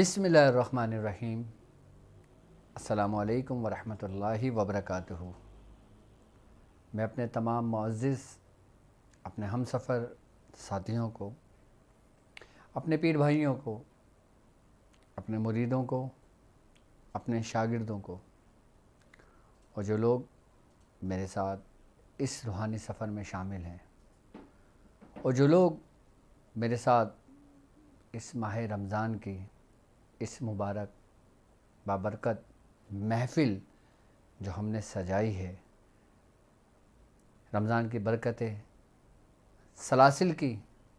बिस्मिल्लाहिर्रहमानिर्रहीम। अस्सलामुअलैकुम वरहमतुल्लाहि वबरकातुहू। मैं अपने तमाम मुअज़्ज़िज़ अपने हमसफ़र साथियों को, अपने पीर भाइयों को, अपने मुरीदों को, अपने शागिर्दों को और जो लोग मेरे साथ इस रूहानी सफ़र में शामिल हैं और जो लोग मेरे साथ इस माह रमज़ान की इस मुबारक बाबरकत महफ़िल जो हमने सजाई है, रमज़ान की बरकतें सलासिल की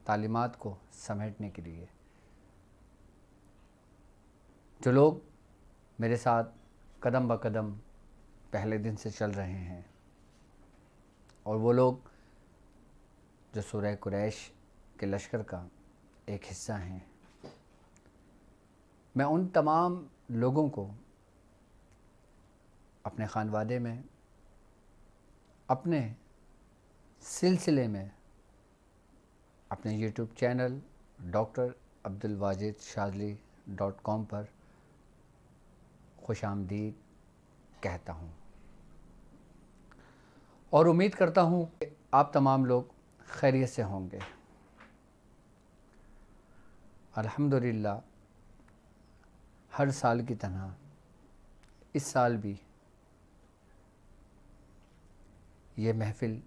तालीमात को समेटने के लिए, जो लोग मेरे साथ कदम ब कदम पहले दिन से चल रहे हैं और वो लोग जो सूरह कुरैश के लश्कर का एक हिस्सा हैं, मैं उन तमाम लोगों को अपने ख़ानवादे में, अपने सिलसिले में, अपने YouTube channel doctor Abdul Wajid शाज़ली.com पर खुशामदीद कहता हूँ और उम्मीद करता हूँ कि आप तमाम लोग खैरियत से होंगे। अल्हम्दुलिल्लाह, हर साल की तरह इस साल भी ये महफ़िल,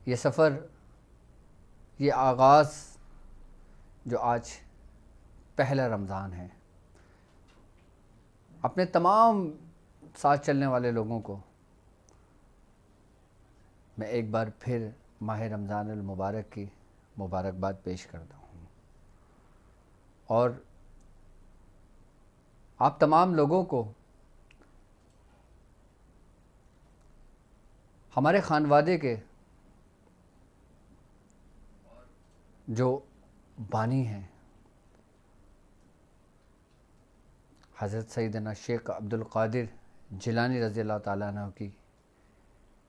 ये सफ़र, ये आगाज़ जो आज पहला रमज़ान है, अपने तमाम साथ चलने वाले लोगों को मैं एक बार फिर माह रमज़ान अल मुबारक की मुबारकबाद पेश करता हूँ और आप तमाम लोगों को हमारे ख़ानवादे के जो बानी हैं, हज़रत सैयदना शेख अब्दुल क़ादिर जिलानी रज़ी अल्लाह ताला अन्हु की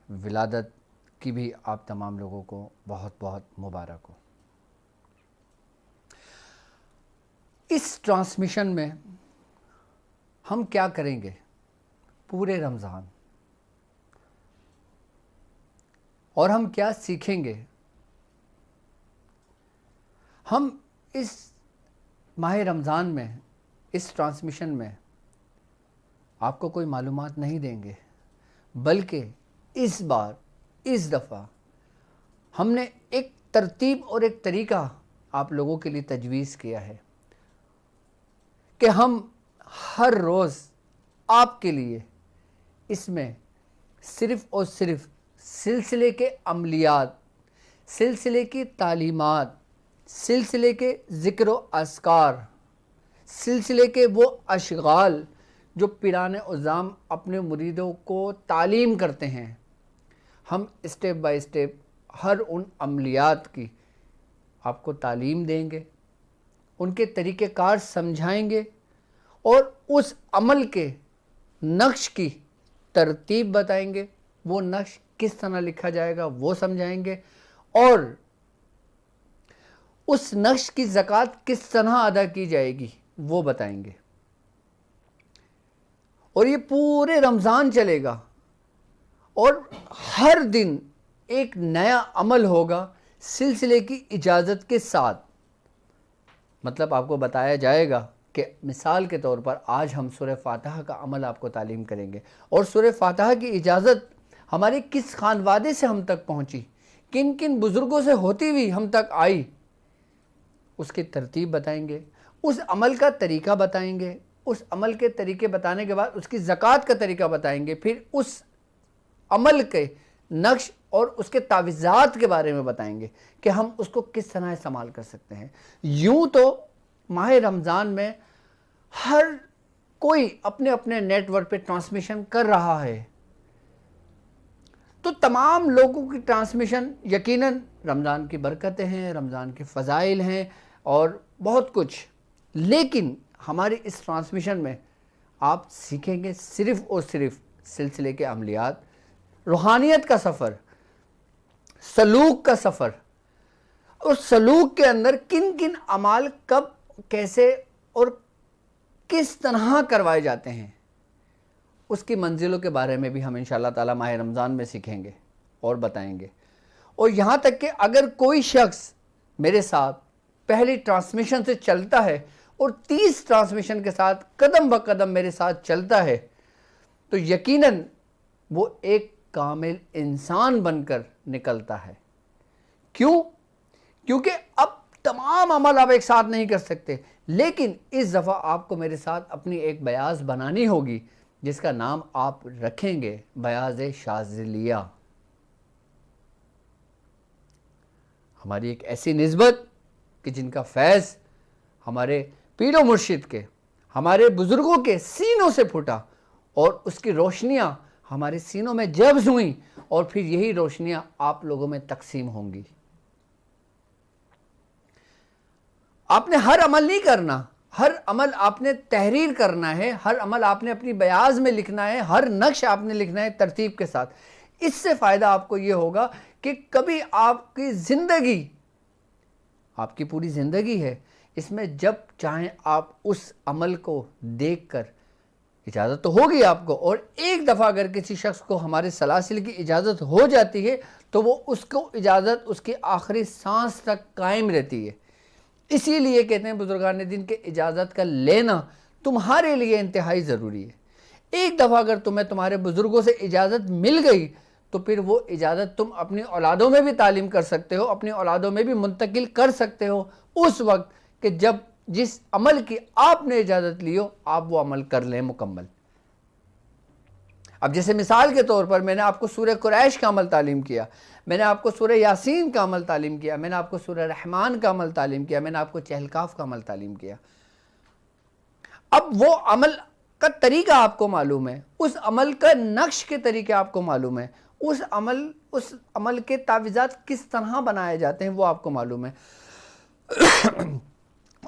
विलादत की भी आप तमाम लोगों को बहुत बहुत मुबारक हो। इस ट्रांसमिशन में हम क्या करेंगे पूरे रमज़ान और हम क्या सीखेंगे, हम इस माह रमज़ान में, इस ट्रांसमिशन में आपको कोई मालूमात नहीं देंगे, बल्कि इस बार, इस दफ़ा हमने एक तरतीब और एक तरीक़ा आप लोगों के लिए तजवीज़ किया है कि हम हर रोज़ आपके लिए इसमें सिर्फ़ और सिर्फ़ सिलसिले के अमलियात, सिलसिले की तालीमात, सिलसिले के ज़िक्र व अस्कार, सिलसिले के वो अशगाल जो पीराने उज़्ज़ाम अपने मुरीदों को तालीम करते हैं, हम स्टेप बाय स्टेप हर उन अमलियात की आपको तालीम देंगे, उनके तरीक़ेकार समझाएंगे और उस अमल के नक्श की तरतीब बताएंगे, वो नक्श किस तरह लिखा जाएगा वो समझाएंगे और उस नक्श की ज़कात किस तरह अदा की जाएगी वो बताएंगे। और ये पूरे रमज़ान चलेगा और हर दिन एक नया अमल होगा सिलसिले की इजाज़त के साथ। मतलब आपको बताया जाएगा कि मिसाल के तौर पर आज हम सूरह फातिहा का अमल आपको तालीम करेंगे और सूरह फातिहा की इजाज़त हमारे किस ख़ानवादे से हम तक पहुँची, किन किन बुज़ुर्गों से होती हुई हम तक आई, उसकी तरतीब बताएंगे, उस अमल का तरीक़ा बताएंगे, उस अमल के तरीक़े बताने के बाद उसकी ज़कात का तरीक़ा बताएंगे, फिर उस अमल के नक्श और उसके तावीज़ात के बारे में बताएंगे कि हम उसको किस तरह इस्तेमाल कर सकते हैं। यूँ तो माह रमज़ान में हर कोई अपने अपने नेटवर्क पे ट्रांसमिशन कर रहा है, तो तमाम लोगों की ट्रांसमिशन यकीनन रमज़ान की बरकतें हैं, रमज़ान के फ़ज़ाइल हैं और बहुत कुछ, लेकिन हमारी इस ट्रांसमिशन में आप सीखेंगे सिर्फ़ और सिर्फ सिलसिले के अमलियात, रूहानियत का सफ़र, सलूक का सफ़र, और सलूक के अंदर किन किन अमाल कब कैसे और किस तरह करवाए जाते हैं, उसकी मंजिलों के बारे में भी हम इंशाअल्लाह ताला माह रमज़ान में सीखेंगे और बताएंगे। और यहाँ तक कि अगर कोई शख्स मेरे साथ पहली ट्रांसमिशन से चलता है और 30 ट्रांसमिशन के साथ कदम ब कदम मेरे साथ चलता है, तो यकीनन वो एक कामिल इंसान बनकर निकलता है। क्यों? क्योंकि अब तमाम अमल आप एक साथ नहीं कर सकते, लेकिन इस दफ़ा आपको मेरे साथ अपनी एक बयाज बनानी होगी जिसका नाम आप रखेंगे बयाज शाज़िलिया। हमारी एक ऐसी निस्बत कि जिनका फैज़ हमारे पीरो मुर्शिद के, हमारे बुज़ुर्गों के सीनों से फूटा और उसकी रोशनियाँ हमारे सीनों में जब्ज़ हुई और फिर यही रोशनियाँ आप लोगों में तकसीम होंगी। आपने हर अमल नहीं करना, हर अमल आपने तहरीर करना है, हर अमल आपने अपनी बयाज में लिखना है, हर नक्श आपने लिखना है तरतीब के साथ। इससे फ़ायदा आपको ये होगा कि कभी आपकी ज़िंदगी, आपकी पूरी ज़िंदगी है, इसमें जब चाहें आप उस अमल को देखकर, इजाज़त तो होगी आपको, और एक दफ़ा अगर किसी शख्स को हमारे सलासिल की इजाज़त हो जाती है तो वो उसको इजाज़त उसकी आखिरी सांस तक कायम रहती है। इसीलिए कहते हैं बुजुर्गान दिन के इजाज़त का लेना तुम्हारे लिए इंतहाई ज़रूरी है। एक दफ़ा अगर तुम्हें तुम्हारे बुज़ुर्गों से इजाज़त मिल गई तो फिर वो इजाज़त तुम अपनी औलादों में भी तालीम कर सकते हो, अपनी औलादों में भी मुंतकिल कर सकते हो, उस वक्त कि जब जिस अमल की आपने इजाज़त ली हो आप वो अमल कर लें मुकम्मल। अब जैसे मिसाल के तौर पर मैंने आपको सूरह कुरैश का अमल तालीम किया, मैंने आपको सूरह यासीन का अमल तालीम किया, मैंने आपको सूरह रहमान का अमल तालीम किया, मैंने आपको चहलकाफ का अमल तालीम किया। अब वो अमल का तरीका आपको मालूम है, उस अमल का नक्श के तरीके आपको मालूम है, उस अमल के तावीज़ात किस तरह बनाए जाते हैं वो आपको मालूम है।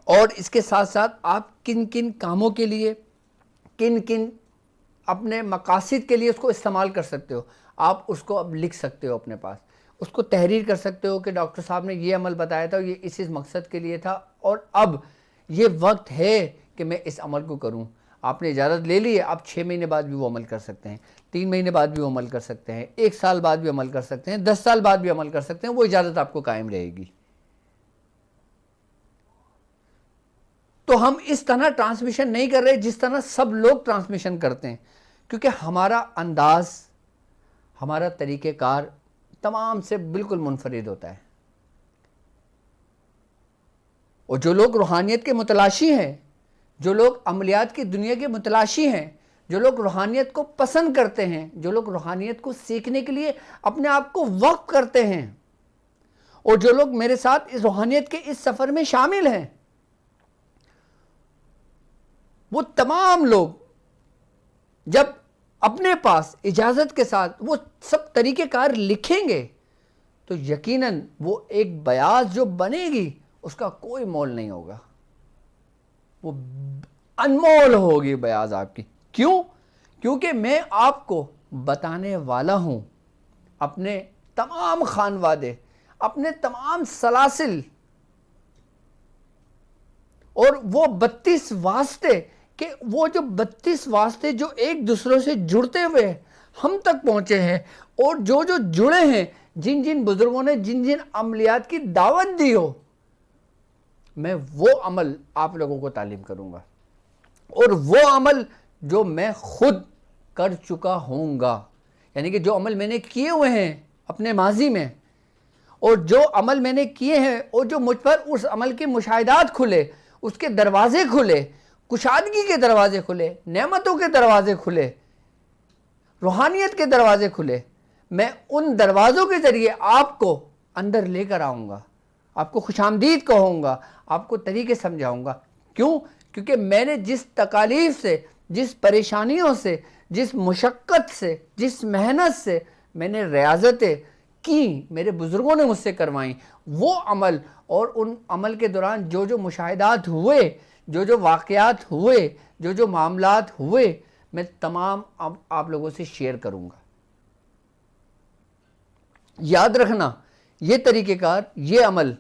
और इसके साथ साथ आप किन किन कामों के लिए, किन किन अपने मकासिद के लिए उसको इस्तेमाल कर सकते हो, आप उसको अब लिख सकते हो अपने पास, उसको तहरीर कर सकते हो कि डॉक्टर साहब ने ये अमल बताया था, ये इस मकसद के लिए था और अब ये वक्त है कि मैं इस अमल को करूं। आपने इजाज़त ले ली है, आप 6 महीने बाद भी वो अमल कर सकते हैं, 3 महीने बाद भी वो अमल कर सकते हैं, 1 साल बाद भी अमल कर सकते हैं, 10 साल बाद भी अमल कर सकते हैं, वो इजाज़त आपको कायम रहेगी। तो हम इस तरह ट्रांसमिशन नहीं कर रहे जिस तरह सब लोग ट्रांसमिशन करते हैं, क्योंकि हमारा अंदाज, हमारा तरीक़ेकार तमाम से बिल्कुल मुनफरिद होता है। और जो लोग रूहानियत के मुतलाशी हैं, जो लोग अमलियात की दुनिया के मुतलाशी हैं, जो लोग रूहानियत को पसंद करते हैं, जो लोग रूहानियत को सीखने के लिए अपने आप को वक्फ करते हैं, और जो लोग मेरे साथ इस रूहानियत के इस सफ़र में शामिल हैं, वो तमाम लोग जब अपने पास इजाज़त के साथ वो सब तरीक़ेकार लिखेंगे तो यकीनन वो एक बयाज जो बनेगी उसका कोई मोल नहीं होगा, वो अनमोल होगी बयाज आपकी। क्यों? क्योंकि मैं आपको बताने वाला हूँ अपने तमाम खानवादे, अपने तमाम सलासिल और वो 32 वास्ते, कि वो जो 32 वास्ते जो एक दूसरों से जुड़ते हुए हम तक पहुँचे हैं, और जो जो जुड़े हैं, जिन जिन बुज़ुर्गों ने जिन जिन अमलियात की दावत दी हो, मैं वो अमल आप लोगों को तालीम करूँगा, और वो अमल जो मैं खुद कर चुका होऊंगा, यानी कि जो अमल मैंने किए हुए हैं अपने माजी में, और जो अमल मैंने किए हैं और जो मुझ पर उस अमल के मुशाहिदात खुले, उसके दरवाजे खुले, कुशादगी के दरवाजे खुले, नेमतों के दरवाजे खुले, रूहानियत के दरवाजे खुले, मैं उन दरवाज़ों के ज़रिए आपको अंदर लेकर आऊँगा, आपको खुशामदीद कहूँगा, आपको तरीके समझाऊँगा। क्यों? क्योंकि मैंने जिस तकालीफ से, जिस परेशानियों से, जिस मुशक्क़त से, जिस मेहनत से मैंने रियाज़तें की, मेरे बुज़ुर्गों ने मुझसे करवाई, वो अमल और उन अमल के दौरान जो जो मुशाहिदात हुए, जो जो वाक़यात हुए, जो जो मामलात हुए, मैं तमाम आप लोगों से शेयर करूँगा। याद रखना, ये तरीक़ेकार, ये अमल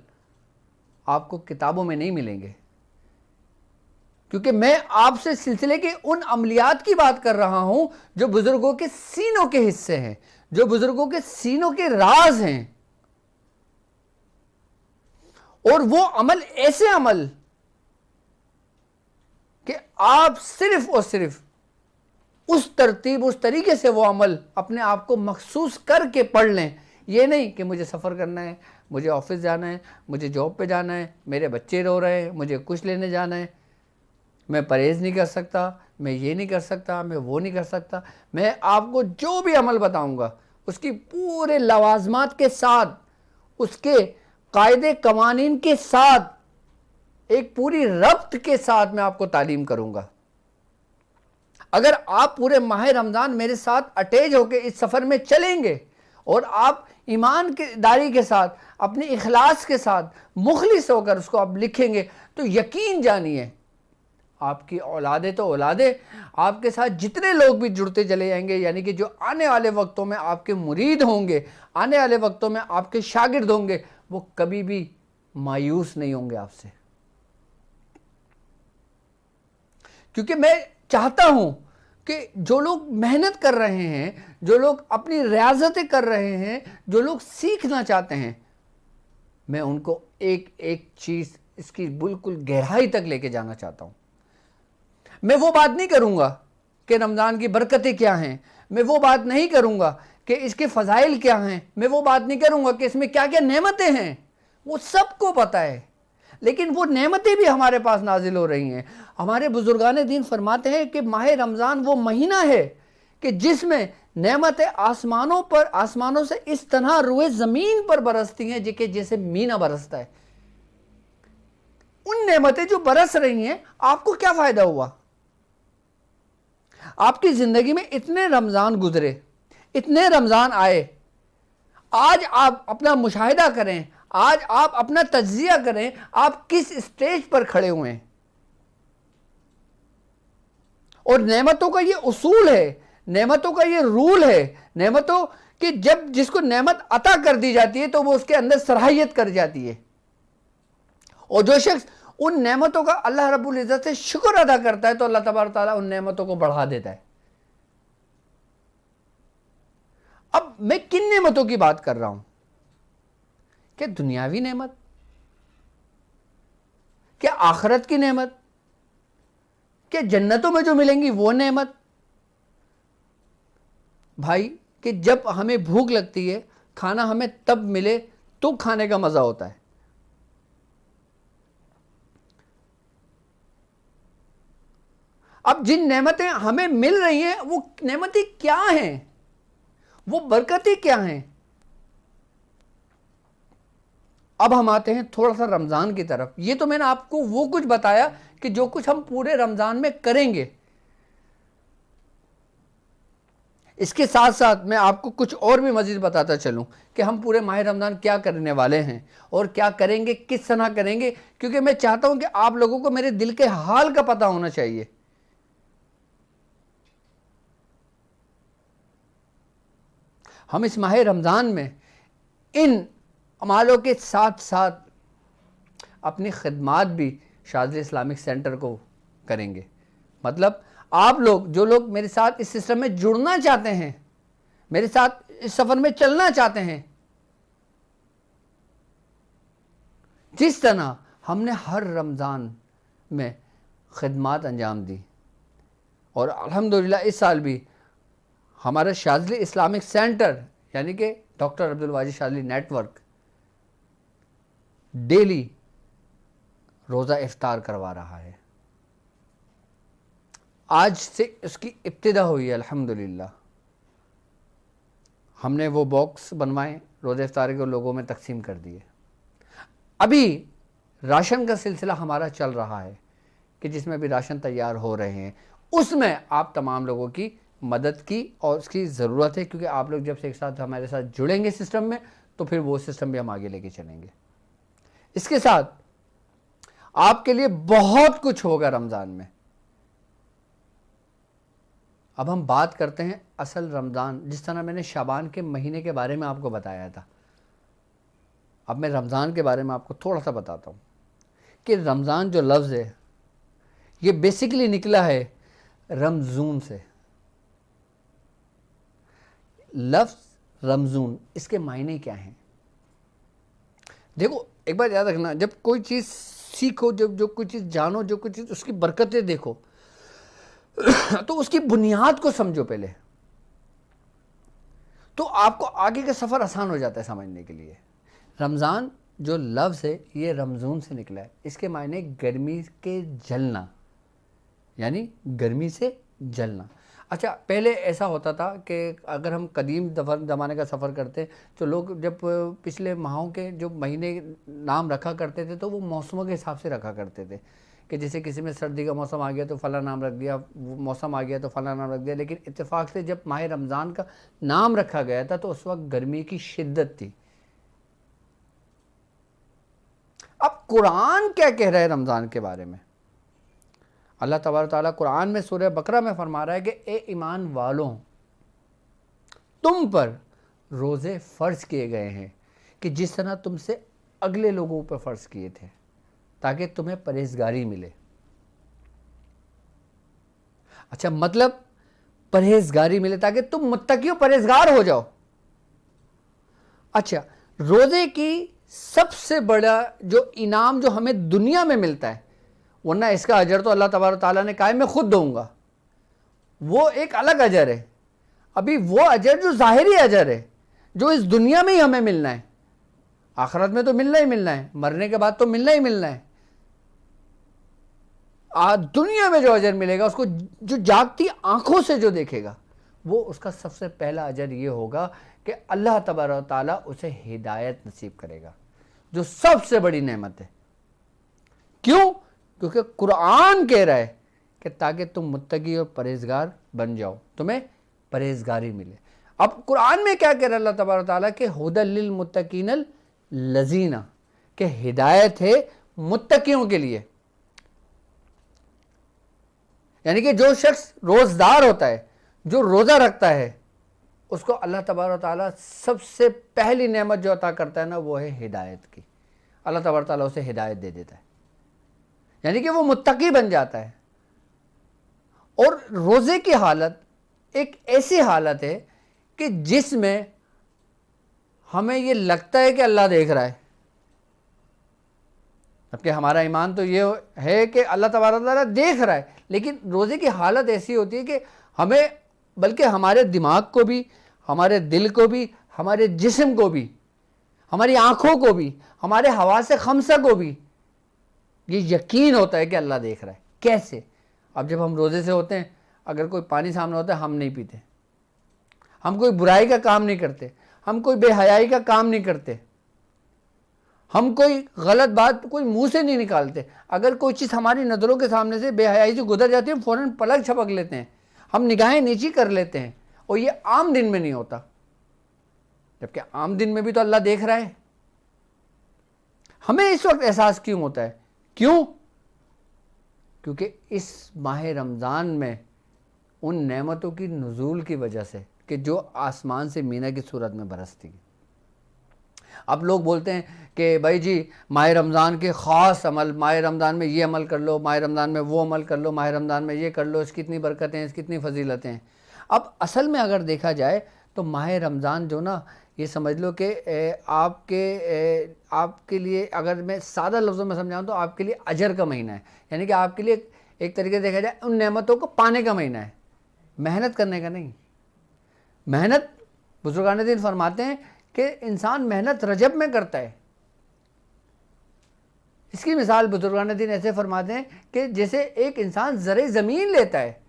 आपको किताबों में नहीं मिलेंगे, क्योंकि मैं आपसे सिलसिले के उन अमलियात की बात कर रहा हूं जो बुजुर्गों के सीनों के हिस्से हैं, जो बुजुर्गों के सीनों के राज हैं। और वो अमल ऐसे अमल कि आप सिर्फ और सिर्फ उस तरतीब, उस तरीके से वो अमल अपने आप को मखसूस करके पढ़ लें। ये नहीं कि मुझे सफ़र करना है, मुझे ऑफिस जाना है, मुझे जॉब पे जाना है, मेरे बच्चे रो रहे हैं, मुझे कुछ लेने जाना है, मैं परहेज़ नहीं कर सकता, मैं ये नहीं कर सकता, मैं वो नहीं कर सकता। मैं आपको जो भी अमल बताऊंगा उसकी पूरे लवाजमात के साथ, उसके कायदे कवानीन के साथ, एक पूरी रब्त के साथ मैं आपको तालीम करूंगा। अगर आप पूरे माह रमज़ान मेरे साथ अटैच होकर इस सफ़र में चलेंगे और आप ईमान की दारी के साथ, अपने इखलास के साथ, मुखलिस होकर उसको आप लिखेंगे, तो यकीन जानिए आपकी औलादे तो औलादे, आपके साथ जितने लोग भी जुड़ते चले जाएंगे, यानी कि जो आने वाले वक्तों में आपके मुरीद होंगे, आने वाले वक्तों में आपके शागिर्द होंगे, वो कभी भी मायूस नहीं होंगे आपसे। क्योंकि मैं चाहता हूं कि जो लोग मेहनत कर रहे हैं, जो लोग अपनी रियाजतें कर रहे हैं, जो लोग सीखना चाहते हैं, मैं उनको एक एक चीज़ इसकी बिल्कुल गहराई तक लेके जाना चाहता हूं। मैं वो बात नहीं करूंगा कि रमज़ान की बरकतें क्या हैं, मैं वो बात नहीं करूंगा कि इसके फ़ज़ाइल क्या हैं, मैं वो बात नहीं करूंगा कि इसमें क्या क्या नेमतें हैं, वो सबको पता है। लेकिन वो नेमतें भी हमारे पास नाजिल हो रही हैं। हमारे बुजुर्गान दीन फरमाते हैं कि माह रमज़ान वो महीना है कि जिसमें नेमतें आसमानों से इस तरह रुए ज़मीन पर बरसती हैं जैसे मीना बरसता है। उन नेमतें जो बरस रही हैं, आपको क्या फ़ायदा हुआ? आपकी ज़िंदगी में इतने रमज़ान गुजरे, इतने रमज़ान आए, आज आप अपना मुशाहिदा करें, आज आप अपना तज्जिया करें, आप किस स्टेज पर खड़े हुए हैं। और नेमतों का ये उसूल है, नेमतों का ये रूल है, नेमतों कि जब जिसको नेमत अता कर दी जाती है तो वो उसके अंदर सराहियत कर जाती है। और जो शख्स उन नेमतों का अल्लाह रब्बुल इज़्ज़त से शुक्र अदा करता है तो अल्लाह तबारक तआला उन नेमतों को बढ़ा देता है। अब मैं किन नेमतों की बात कर रहा हूं? क्या दुनियावी नेमत, क्या आखिरत की नेमत, क्या जन्नतों में जो मिलेंगी वो नेमत? भाई कि जब हमें भूख लगती है, खाना हमें तब मिले तो खाने का मजा होता है। अब जिन नेमतें हमें मिल रही हैं वो नेमतें क्या हैं, वो बरकतें क्या हैं? अब हम आते हैं थोड़ा सा रमज़ान की तरफ। ये तो मैंने आपको वो कुछ बताया कि जो कुछ हम पूरे रमज़ान में करेंगे। इसके साथ साथ मैं आपको कुछ और भी मज़ीद बताता चलूं कि हम पूरे माह रमज़ान क्या करने वाले हैं और क्या करेंगे, किस तरह करेंगे, क्योंकि मैं चाहता हूं कि आप लोगों को मेरे दिल के हाल का पता होना चाहिए। हम इस माह रमज़ान में इन अमालों के साथ साथ अपनी खिदमात भी शाज़िली इस्लामिक सेंटर को करेंगे। मतलब आप लोग, जो लोग मेरे साथ इस सिस्टम में जुड़ना चाहते हैं, मेरे साथ इस सफ़र में चलना चाहते हैं, जिस तरह हमने हर रमज़ान में खिदमात अंजाम दी और अल्हम्दुलिल्लाह इस साल भी हमारा शाज़िली इस्लामिक सेंटर यानी कि doctor Abdul Wajid Shazili network daily रोज़ा इफ्तार करवा रहा है। आज से उसकी इब्तिदा हुई है अल्हम्दुलिल्लाह। हमने वो बॉक्स बनवाए, रोज़ा इफ्तार के लोगों में तकसीम कर दिए। अभी राशन का सिलसिला हमारा चल रहा है कि जिसमें भी राशन तैयार हो रहे हैं, उसमें आप तमाम लोगों की मदद की और उसकी ज़रूरत है, क्योंकि आप लोग जब से एक साथ हमारे साथ जुड़ेंगे सिस्टम में तो फिर वो सिस्टम भी हम आगे लेके चलेंगे। इसके साथ आपके लिए बहुत कुछ होगा रमज़ान में। अब हम बात करते हैं असल रमज़ान, जिस तरह मैंने शाबान के महीने के बारे में आपको बताया था, अब मैं रमज़ान के बारे में आपको थोड़ा सा बताता हूँ कि रमज़ान जो लफ्ज़ है ये बेसिकली निकला है रमजून से। लफ्ज रमजून, इसके मायने क्या हैं? देखो एक बार याद रखना, जब कोई चीज़ सीखो, जब जो कोई चीज़ जानो, जो कोई चीज़ उसकी बरकतें देखो तो उसकी बुनियाद को समझो पहले, तो आपको आगे का सफ़र आसान हो जाता है समझने के लिए। रमज़ान जो लफ्ज़ है ये रमजून से निकला है, इसके मायने गर्मी के जलना, यानी गर्मी से जलना। अच्छा, पहले ऐसा होता था कि अगर हम कदीम ज़माने का सफ़र करते तो लोग जब पिछले माहों के जो महीने नाम रखा करते थे तो वो मौसमों के हिसाब से रखा करते थे, कि जैसे किसी में सर्दी का मौसम आ गया तो फ़ला नाम रख दिया, वो मौसम आ गया तो फ़ला नाम रख दिया। लेकिन इत्तेफाक से जब माह रमज़ान का नाम रखा गया था तो उस वक्त गर्मी की शिद्दत थी। अब कुरान क्या कह रहा है रमज़ान के बारे में? अल्लाह तबारक तआला कुरान में सूरह बकरा में फरमा रहा है कि ए ईमान वालों, तुम पर रोज़े फ़र्ज किए गए हैं कि जिस तरह तुमसे अगले लोगों पर फ़र्ज किए थे, ताकि तुम्हें परहेज़गारी मिले। अच्छा, मतलब परहेज़गारी मिले ताकि तुम मुत्तकी परहेज़गार हो जाओ। अच्छा, रोज़े की सबसे बड़ा जो इनाम जो हमें दुनिया में मिलता है, वरना इसका अजर तो अल्लाह तबारक ताला ने कहा मैं खुद दूंगा, वो एक अलग अजर है। अभी वो अजर जो ज़ाहिरी अजर है, जो इस दुनिया में ही हमें मिलना है, आखिरत में तो मिलना ही मिलना है, मरने के बाद तो मिलना ही मिलना है। दुनिया में जो अजर मिलेगा उसको जो जागती आंखों से जो देखेगा, वो उसका सबसे पहला अजर ये होगा कि अल्लाह तबारक ताला उसे हिदायत नसीब करेगा, जो सबसे बड़ी नेमत है। क्यों? क्योंकि कुरान कह रहा है कि ताकि तुम मुत्तकी और परहेजगार बन जाओ, तुम्हें परहेजगारी मिले। अब कुरान में क्या कह रहा है अल्लाह तबारक ताला के हुदल लिल मुत्तकीनल लजीना, के हिदायत है मुत्तकियों के लिए। यानी कि जो शख्स रोज़दार होता है, जो रोज़ा रखता है, उसको अल्लाह तबारक ताला सबसे पहली नेमत जो अता करता है ना, वो है हिदायत की। अल्लाह तबारक ताला उसे हिदायत दे देता है, यानी कि वो मुत्तकी बन जाता है। और रोज़े की हालत एक ऐसी हालत है कि जिसमें हमें ये लगता है कि अल्लाह देख रहा है, जबकि हमारा ईमान तो ये है कि अल्लाह तबारक ताला देख रहा है। लेकिन रोज़े की हालत ऐसी होती है कि हमें, बल्कि हमारे दिमाग को भी, हमारे दिल को भी, हमारे जिस्म को भी, हमारी आँखों को भी, हमारे हवासे खमसा को भी ये यकीन होता है कि अल्लाह देख रहा है। कैसे? अब जब हम रोज़े से होते हैं, अगर कोई पानी सामने होता है, हम नहीं पीते, हम कोई बुराई का काम नहीं करते, हम कोई बेहयाई का काम नहीं करते, हम कोई गलत बात कोई मुंह से नहीं निकालते। अगर कोई चीज़ हमारी नज़रों के सामने से बेहयाई से गुजर जाती है, फ़ौरन पलक झपक लेते हैं, हम निगाहें नीची कर लेते हैं। और ये आम दिन में नहीं होता, जबकि आम दिन में भी तो अल्लाह देख रहा है। हमें इस वक्त एहसास क्यों होता है? क्यों? क्योंकि इस माह रमज़ान में उन नेमतों की नुज़ूल की वजह से कि जो आसमान से मीना की सूरत में बरसती है। अब लोग बोलते हैं कि भाई जी माह रमज़ान के ख़ास अमल, माह रमज़ान में ये अमल कर लो, माह रमज़ान में वो अमल कर लो, माह रमज़ान में ये कर लो, इसकी इतनी बरकतें हैं, इसकी इतनी फजीलतें हैं। अब असल में अगर देखा जाए तो माह रमज़ान जो ना, ये समझ लो कि आपके लिए, अगर मैं सादा लफ्ज़ों में समझाऊँ तो आपके लिए अजर का महीना है। यानी कि आपके लिए एक तरीके से देखा जाए उन नेमतों को पाने का महीना है, मेहनत करने का नहीं। मेहनत, बुजुर्गान दीन फरमाते हैं कि इंसान मेहनत रजब में करता है। इसकी मिसाल बुजुर्गान दीन ऐसे फरमाते हैं कि जैसे एक इंसान ज़रे ज़मीन लेता है,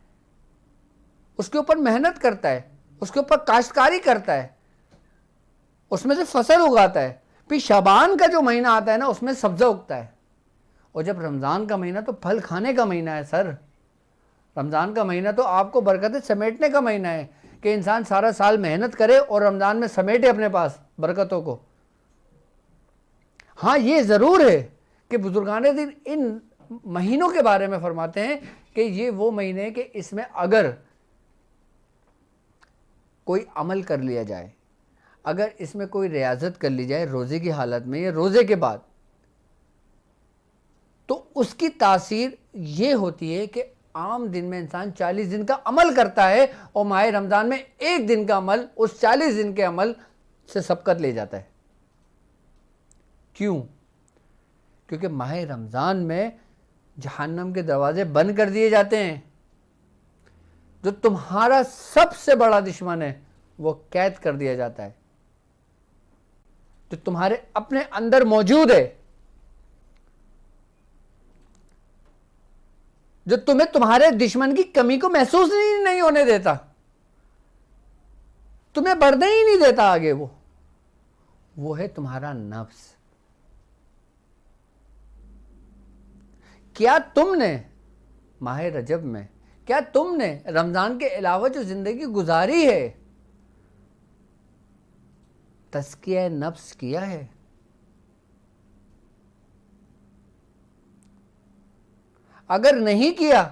उसके ऊपर मेहनत करता है, उसके ऊपर काश्तकारी करता है, उसमें से फसल उगाता है, फिर शाबान का जो महीना आता है ना, उसमें सब्ज़ा उगता है। और जब रमज़ान का महीना तो फल खाने का महीना है सर। रमज़ान का महीना तो आपको बरकतें समेटने का महीना है कि इंसान सारा साल मेहनत करे और रमज़ान में समेटे अपने पास बरकतों को। हाँ, ये ज़रूर है कि बुजुर्गान दीन इन महीनों के बारे में फरमाते हैं कि ये वो महीने हैं कि इसमें अगर कोई अमल कर लिया जाए, अगर इसमें कोई रियाजत कर ली जाए रोज़े की हालत में या रोज़े के बाद, तो उसकी तासीर ये होती है कि आम दिन में इंसान 40 दिन का अमल करता है और माह रमज़ान में एक दिन का अमल उस 40 दिन के अमल से सबकत ले जाता है। क्यों? क्योंकि माह रमज़ान में जहन्नम के दरवाजे बंद कर दिए जाते हैं। जो तुम्हारा सबसे बड़ा दुश्मन है वो कैद कर दिया जाता है। जो तुम्हारे अपने अंदर मौजूद है, जो तुम्हें तुम्हारे दुश्मन की कमी को महसूस नहीं होने देता, तुम्हें बढ़ने ही नहीं देता आगे, वो है तुम्हारा नफ्स। क्या तुमने माह रजब में, क्या तुमने रमजान के अलावा जो जिंदगी गुजारी है, तज़किया नफ्स किया है? अगर नहीं किया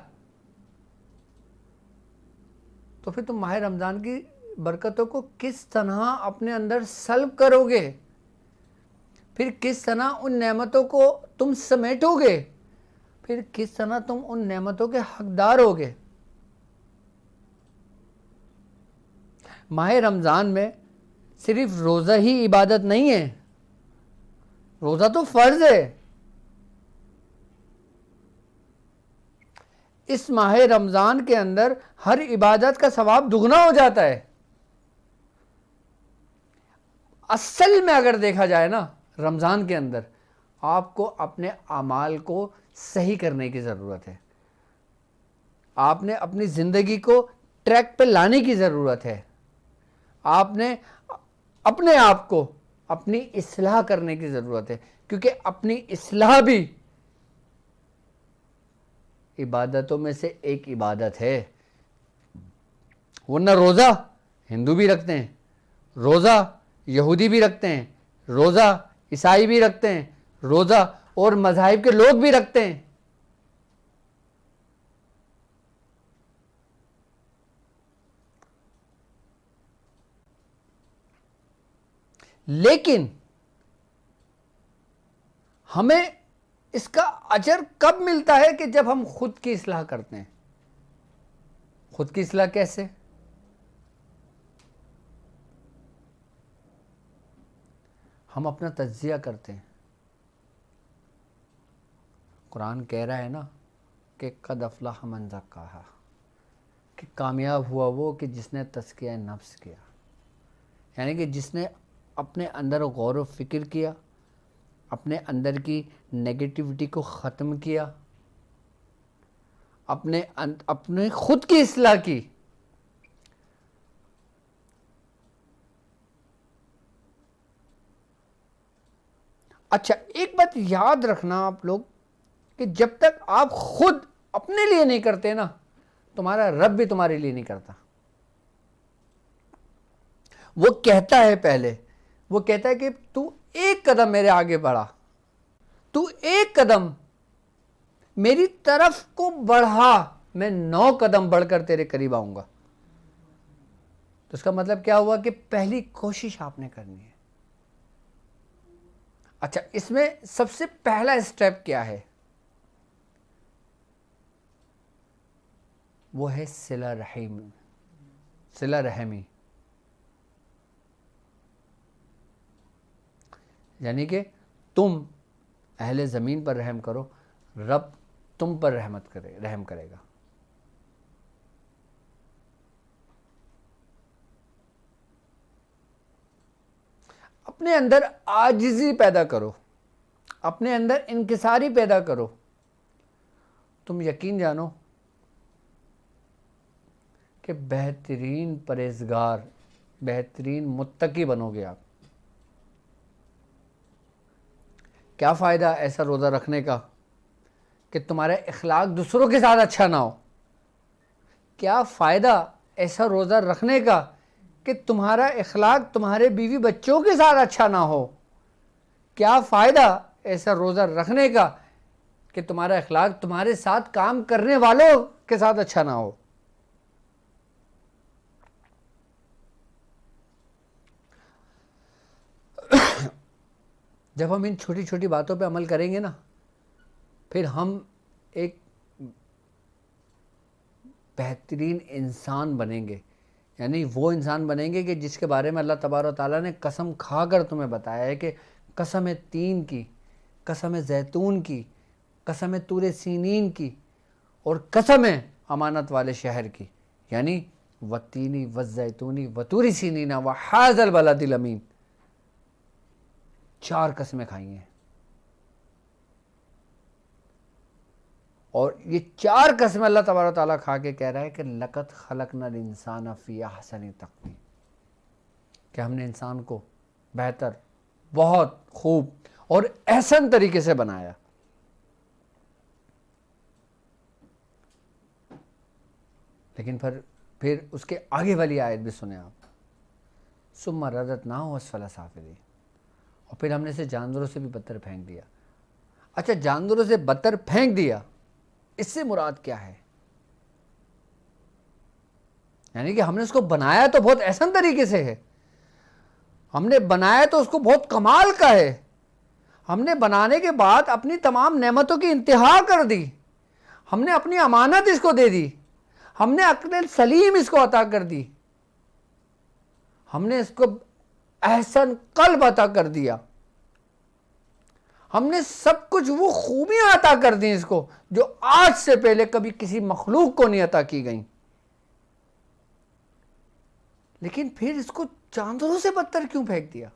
तो फिर तुम माह रमजान की बरकतों को किस तरह अपने अंदर सल्ब करोगे? फिर किस तरह उन नेमतों को तुम समेटोगे? फिर किस तरह तुम उन नेमतों के हकदार होगे? माह रमज़ान में सिर्फ रोज़ा ही इबादत नहीं है, रोज़ा तो फ़र्ज़ है। इस माह रमज़ान के अंदर हर इबादत का सवाब दुगना हो जाता है। असल में अगर देखा जाए ना, रमज़ान के अंदर आपको अपने अमाल को सही करने की ज़रूरत है। आपने अपनी ज़िंदगी को ट्रैक पे लाने की ज़रूरत है। आपने अपने आप को अपनी इस्लाह करने की ज़रूरत है, क्योंकि अपनी इस्लाह भी इबादतों में से एक इबादत है। वरना रोज़ा हिंदू भी रखते हैं, रोज़ा यहूदी भी रखते हैं, रोज़ा ईसाई भी रखते हैं, रोज़ा और मज़ाहिब के लोग भी रखते हैं। लेकिन हमें इसका अजर कब मिलता है? कि जब हम खुद की इस्लाह करते हैं। खुद की इस्लाह कैसे? हम अपना तज्जिया करते हैं। कुरान कह रहा है ना कि कद अफ़लह मन ज़क्काहा, कि कामयाब हुआ वो कि जिसने तज़किया नफ्स किया, यानी कि जिसने अपने अंदर गौर व फिक्र किया, अपने अंदर की नेगेटिविटी को ख़त्म किया, अपने खुद की इस्लाह की। अच्छा, एक बात याद रखना आप लोग कि जब तक आप खुद अपने लिए नहीं करते ना, तुम्हारा रब भी तुम्हारे लिए नहीं करता। वो कहता है पहले, वो कहता है कि तू एक कदम मेरे आगे बढ़ा, तू एक कदम मेरी तरफ को बढ़ा, मैं 9 कदम बढ़कर तेरे करीब आऊंगा। तो इसका मतलब क्या हुआ कि पहली कोशिश आपने करनी है। अच्छा, इसमें सबसे पहला स्टेप क्या है? वो है सिला रहमी। सिला रहमी यानी कि तुम अहले ज़मीन पर रहम करो, रब तुम पर रहम करेगा। अपने अंदर आजिज़ी पैदा करो, अपने अंदर इनकिसारी पैदा करो। तुम यकीन जानो कि बेहतरीन परहेज़गार, बेहतरीन मुत्तकी बनोगे आप। क्या फ़ायदा ऐसा रोज़ा रखने का कि तुम्हारा इखलाक दूसरों के साथ अच्छा ना हो? क्या फ़ायदा ऐसा रोज़ा रखने का कि तुम्हारा इखलाक तुम्हारे बीवी बच्चों के साथ अच्छा ना हो? क्या फ़ायदा ऐसा रोज़ा रखने का कि तुम्हारा इखलाक तुम्हारे साथ काम करने वालों के साथ अच्छा ना हो? जब हम इन छोटी छोटी बातों पे अमल करेंगे ना, फिर हम एक बेहतरीन इंसान बनेंगे, यानी वो इंसान बनेंगे कि जिसके बारे में अल्लाह तबारक ताला ने कसम खाकर तुम्हें बताया है कि कसम है तीन की, कसम है जैतून की, कसम है तूरे सीनीन की, और कसम है अमानत वाले शहर की, यानी वतीनी व जैतूनी व तूरी सीनीना व हाज़ल बलदिल अमीन, 4 कसमें खाई हैं। और ये 4 कसमें अल्लाह तबारक ताला खा के कह रहा है कि लक़द खलक़नल इंसान फ़ी अहसनि तक़वीम, कि हमने इंसान को बेहतर, बहुत खूब और एहसन तरीके से बनाया। लेकिन फिर उसके आगे वाली आयत भी सुने आप, सुम्मा रददनाहु अस्फ़ला साफ़िलीन, और फिर हमने इसे जानवरों से भी बदतर फेंक दिया। अच्छा, जानवरों से बदतर फेंक दिया, इससे मुराद क्या है? यानी कि हमने उसको बनाया तो बहुत एहसन तरीके से है, हमने बनाया तो उसको बहुत कमाल का है, हमने बनाने के बाद अपनी तमाम नेमतों की इंतहा कर दी, हमने अपनी अमानत इसको दे दी, हमने अक्ल सलीम इसको अता कर दी, हमने इसको एहसन कल्ब अता कर दिया, हमने सब कुछ वो खूबियां अता कर दी इसको जो आज से पहले कभी किसी मखलूक को नहीं अता की गई। लेकिन फिर इसको जानवरों से बदतर क्यों फेंक दिया?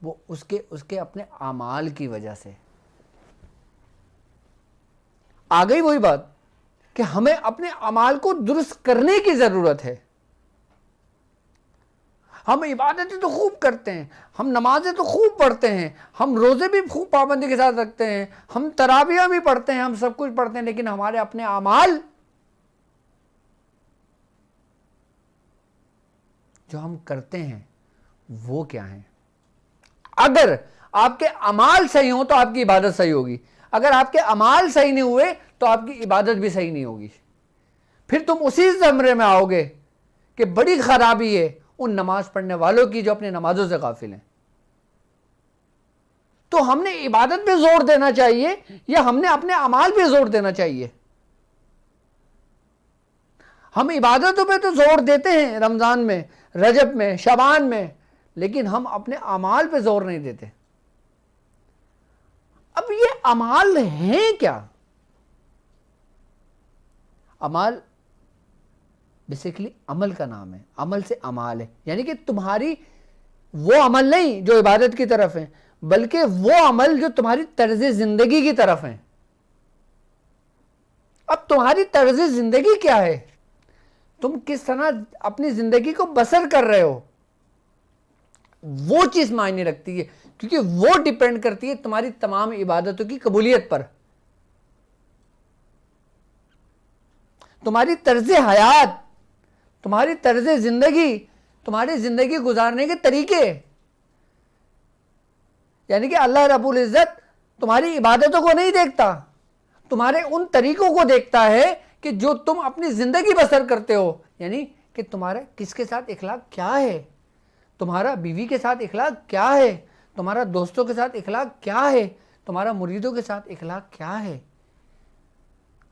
वो उसके अपने अमाल की वजह से। आ गई वही बात कि हमें अपने अमाल को दुरुस्त करने की जरूरत है। हम इबादतें तो खूब करते हैं, हम नमाजें तो खूब पढ़ते हैं, हम रोज़े भी खूब पाबंदी के साथ रखते हैं, हम तराबियाँ भी पढ़ते हैं, हम सब कुछ पढ़ते हैं, लेकिन हमारे अपने अमाल जो हम करते हैं वो क्या है? अगर आपके अमाल सही हो तो आपकी इबादत सही होगी, अगर आपके अमाल सही नहीं हुए तो आपकी इबादत भी सही नहीं होगी। फिर तुम उसी ज़मरे में आओगे कि बड़ी खराबी है उन नमाज पढ़ने वालों की जो अपनी नमाजों से गाफिल हैं। तो हमने इबादत पे जोर देना चाहिए या हमने अपने अमाल पे जोर देना चाहिए? हम इबादतों पे तो जोर देते हैं रमज़ान में, रजब में, शबान में, लेकिन हम अपने अमाल पे जोर नहीं देते। अब ये अमाल हैं क्या? अमाल बेसिकली अमल का नाम है, अमल से अमाल है, यानी कि तुम्हारी वो अमल नहीं जो इबादत की तरफ है, बल्कि वो अमल जो तुम्हारी तर्ज जिंदगी की तरफ है। अब तुम्हारी तर्ज जिंदगी क्या है, तुम किस तरह अपनी जिंदगी को बसर कर रहे हो, वो चीज मायने रखती है, क्योंकि वो डिपेंड करती है तुम्हारी तमाम इबादतों की कबूलियत पर। तुम्हारी तर्ज हयात, तुम्हारी तर्ज जिंदगी, तुम्हारी जिंदगी गुजारने के तरीके, यानी कि अल्लाह रब्बुल इज्जत तुम्हारी इबादतों को नहीं देखता, तुम्हारे उन तरीकों को देखता है कि जो तुम अपनी जिंदगी बसर करते हो, यानी कि तुम्हारा किसके साथ इखलाक क्या है, तुम्हारा बीवी के साथ इखलाक क्या है, तुम्हारा दोस्तों के साथ इखलाक क्या है, तुम्हारा मुरीदों के साथ इखलाक क्या है,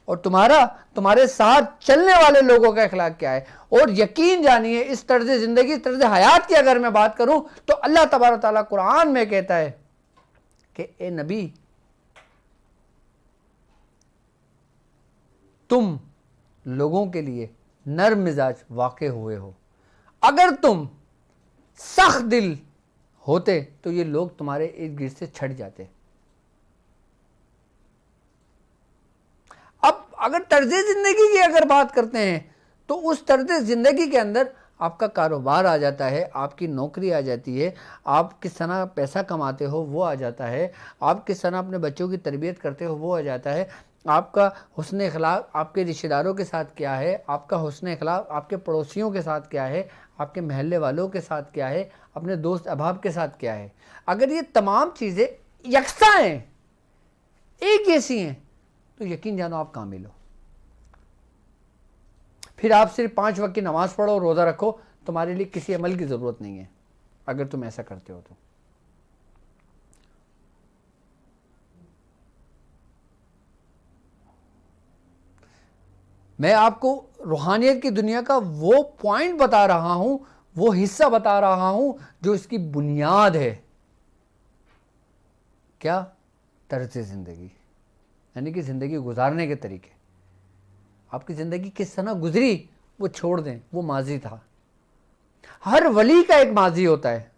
और तुम्हारे साथ चलने वाले लोगों का इखलाक क्या है। और यकीन जानिए, इस तर्ज जिंदगी, तर्ज हयात की अगर मैं बात करूं तो अल्लाह तबारक ताला कुरान में कहता है कि ए नबी, तुम लोगों के लिए नर्म मिजाज वाक़े हुए हो, अगर तुम सख्त दिल होते तो ये लोग तुम्हारे इर्द गिर्द से छट जाते। अब अगर तर्ज जिंदगी की अगर बात करते हैं तो उस तर्ज जिंदगी के अंदर आपका कारोबार आ जाता है, आपकी नौकरी आ जाती है, आप किस तरह पैसा कमाते हो वो आ जाता है, आप किस तरह अपने बच्चों की तरबियत करते हो वो आ जाता है, आपका हुस्न अखलाक आपके रिश्तेदारों के साथ क्या है, आपका हुस्न अखलाक आपके पड़ोसियों के साथ क्या है, आपके महल्ले वालों के साथ क्या है, अपने दोस्त अहबाब के साथ क्या है। अगर ये तमाम चीज़ें यकसा हैं, एक जैसी हैं, तो यकीन जानो आप कामिल हो। फिर आप सिर्फ 5 वक्त की नमाज़ पढ़ो, रोज़ा रखो, तुम्हारे लिए किसी अमल की ज़रूरत नहीं है अगर तुम ऐसा करते हो तो। मैं आपको रूहानियत की दुनिया का वो पॉइंट बता रहा हूं, वो हिस्सा बता रहा हूं जो इसकी बुनियाद है। क्या? तर्ज ज़िंदगी, यानी कि ज़िंदगी गुजारने के तरीके। आपकी ज़िंदगी किस तरह गुजरी वो छोड़ दें, वो माजी था। हर वली का एक माजी होता है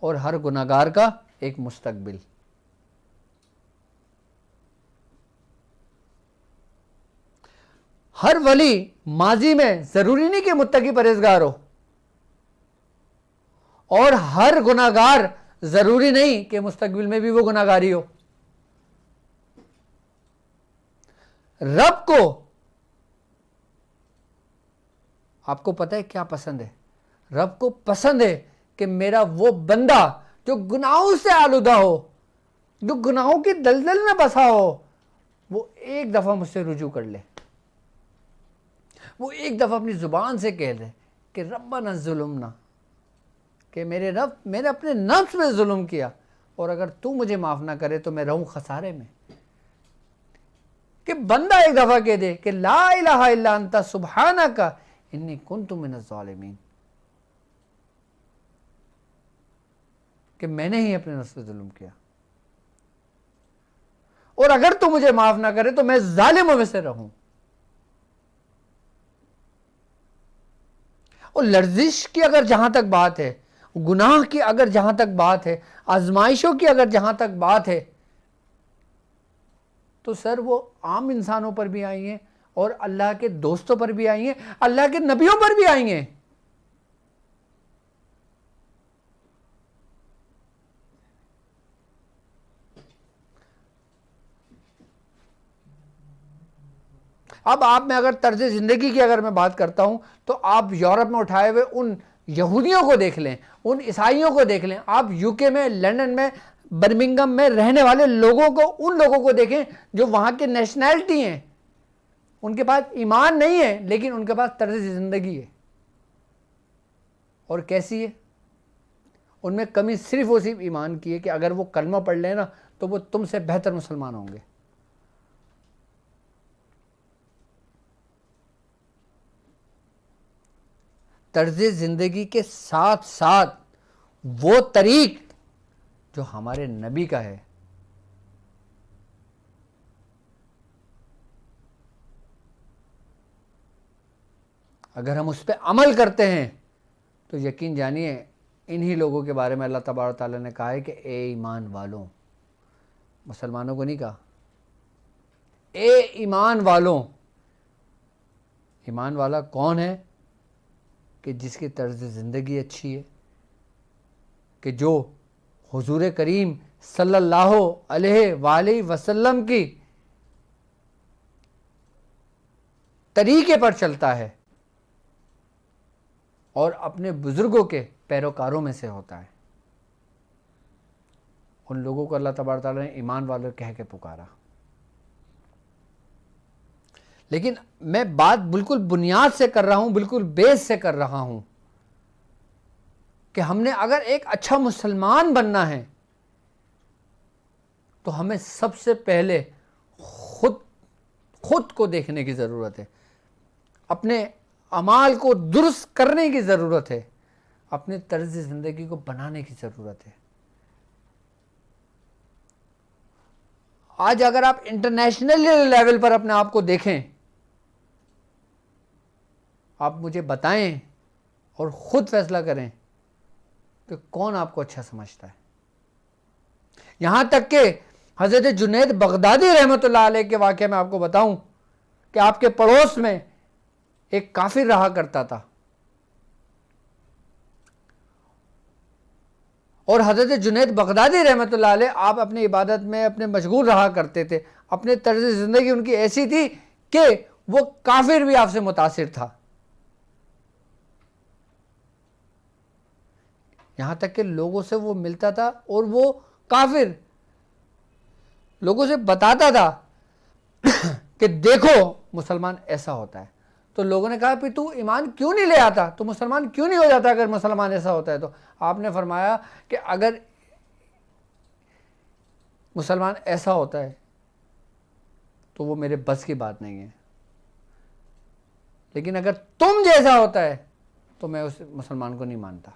और हर गुनाहगार का एक मुस्तकबिल। हर वली माजी में ज़रूरी नहीं कि मुत्तकी परहेज़गार हो, और हर गुनाहगार ज़रूरी नहीं कि मुस्तकबिल में भी वो गुनाहगारी हो। रब को आपको पता है क्या पसंद है? रब को पसंद है कि मेरा वो बंदा जो गुनाहों से आलूदा हो, जो गुनाहों की दलदल में बसा हो, वो एक दफ़ा मुझसे रुजू कर ले, वो एक दफ़ा अपनी ज़ुबान से कह दे कि रब्बना ज़ुल्मना, कि मेरे रब, मैंने अपने नफ्स में जुल्म किया और अगर तू मुझे माफ़ ना करे तो मैं रहूँ खसारे में। कि बंदा एक दफ़ा कह दे कि ला इलाहा इल्ला अंता सुब्हानका इन्नी कुन्तु मिनज़ ज़ालिमीन, कि मैंने ही अपने नफ्स पे जुल्म किया और अगर तू मुझे माफ़ ना करे तो मैं जालिमों में से रहूं। और लर्जिश की अगर जहां तक बात है, गुनाह की अगर जहां तक बात है, आजमाइशों की अगर जहां तक बात है, तो सर वो आम इंसानों पर भी आई हैं और अल्लाह के दोस्तों पर भी आई हैं, अल्लाह के नबियों पर भी आई हैं। अब आप में अगर तर्ज ज़िंदगी की अगर मैं बात करता हूं तो आप यूरोप में उठाए हुए उन यहूदियों को देख लें, उन ईसाइयों को देख लें, आप यूके में, लंदन में, बर्मिंघम में रहने वाले लोगों को, उन लोगों को देखें जो वहां के नेशनैलिटी हैं। उनके पास ईमान नहीं है लेकिन उनके पास तर्ज ज़िंदगी है। और कैसी है? उनमें कमी सिर्फ और सिर्फ ईमान की है कि अगर वो कलमा पढ़ लें ना तो वो तुमसे बेहतर मुसलमान होंगे। तर्ज ज़िंदगी के साथ साथ वो तरीक जो हमारे नबी का है, अगर हम उस पर अमल करते हैं तो यकीन जानिए इन्हीं लोगों के बारे में अल्लाह तबारक ताला ने कहा है कि ए ईमान वालों, मुसलमानों को नहीं कहा, ए ईमान वालों। ईमान वाला कौन है? कि जिसकी तर्ज ज़िंदगी अच्छी है, कि जो हुजूर करीम सल्लल्लाहु अलैहि वसल्लम की तरीके पर चलता है और अपने बुजुर्गों के पैरोकारों में से होता है। उन लोगों को अल्लाह तबारक तआला ने ईमान वाले कह के पुकारा। लेकिन मैं बात बिल्कुल बुनियाद से कर रहा हूं, बिल्कुल बेस से कर रहा हूं कि हमने अगर एक अच्छा मुसलमान बनना है तो हमें सबसे पहले खुद को देखने की ज़रूरत है, अपने अमाल को दुरुस्त करने की ज़रूरत है, अपने तर्ज ज़िंदगी को बनाने की ज़रूरत है। आज अगर आप इंटरनेशनल लेवल पर अपने आप को देखें, आप मुझे बताएं और ख़ुद फैसला करें कि कौन आपको अच्छा समझता है। यहाँ तक कि हज़रत जुनैद बगदादी रहमतुल्लाह अलैह के वाक़े में आपको बताऊं कि आपके पड़ोस में एक काफिर रहा करता था और हज़रत जुनैद बगदादी रहमतुल्लाह अलैह आप अपनी इबादत में अपने मशगूल रहा करते थे। अपने तर्ज ज़िंदगी उनकी ऐसी थी कि वो काफिर भी आपसे मुतासिर था। यहाँ तक कि लोगों से वो मिलता था और वो काफिर लोगों से बताता था कि देखो मुसलमान ऐसा होता है। तो लोगों ने कहा कि तू ईमान क्यों नहीं ले आता, तू मुसलमान क्यों नहीं हो जाता अगर मुसलमान ऐसा होता है। तो आपने फरमाया कि अगर मुसलमान ऐसा होता है तो वो मेरे बस की बात नहीं है। लेकिन अगर तुम जैसा होता है तो मैं उस मुसलमान को नहीं मानता।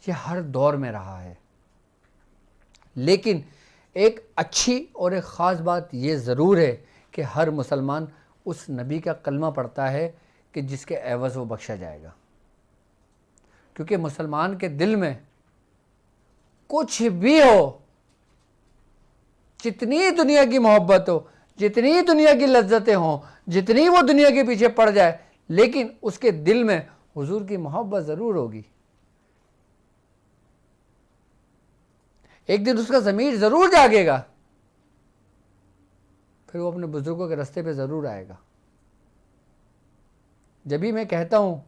ये हर दौर में रहा है, लेकिन एक अच्छी और एक ख़ास बात ये ज़रूर है कि हर मुसलमान उस नबी का कलमा पढ़ता है कि जिसके एवज़ वो बख्शा जाएगा। क्योंकि मुसलमान के दिल में कुछ भी हो, जितनी दुनिया की मोहब्बत हो, जितनी दुनिया की लज्जतें हों, जितनी वो दुनिया के पीछे पड़ जाए, लेकिन उसके दिल में हुजूर की मोहब्बत ज़रूर होगी। एक दिन उसका ज़मीर ज़रूर जागेगा, फिर वो अपने बुजुर्गों के रास्ते पे ज़रूर आएगा। जब भी मैं कहता हूँ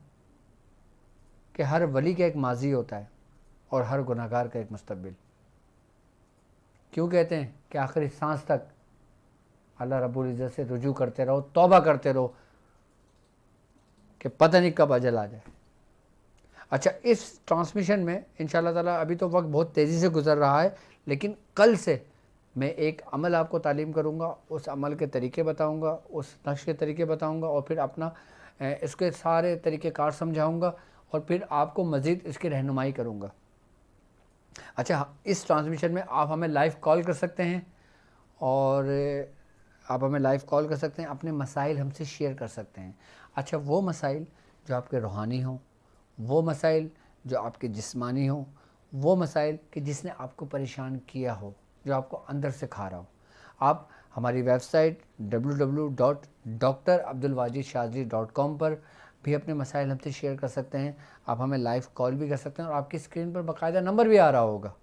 कि हर वली का एक माजी होता है और हर गुनाहगार का एक मुस्तकबिल, क्यों कहते हैं कि आखिरी सांस तक अल्लाह रब्बुल इज़्ज़त से रुजू करते रहो, तौबा करते रहो कि पता नहीं कब अजल आ जाए। अच्छा, इस ट्रांसमिशन में इंशाअल्लाह ताला अभी तो वक्त बहुत तेज़ी से गुजर रहा है, लेकिन कल से मैं एक अमल आपको तालीम करूँगा, उस अमल के तरीके बताऊँगा, उस नक्श के तरीके बताऊँगा और फिर अपना इसके सारे तरीक़ेकार समझाऊँगा और फिर आपको मज़ीद इसकी रहनुमाई करूँगा। अच्छा, इस ट्रांसमिशन में आप हमें लाइव कॉल कर सकते हैं और आप हमें लाइव कॉल कर सकते हैं, अपने मसाइल हमसे शेयर कर सकते हैं। अच्छा, वो मसाइल जो आपके रूहानी हों, वो मसाइल जो आपके जिस्मानी हों, वो मसाइल कि जिसने आपको परेशान किया हो, जो आपको अंदर से खा रहा हो, आप हमारी वेबसाइट www.drabdulwajidshazili.com पर भी अपने मसाइल हमसे शेयर कर सकते हैं। आप हमें लाइव कॉल भी कर सकते हैं और आपकी स्क्रीन पर बाकायदा नंबर भी आ रहा होगा।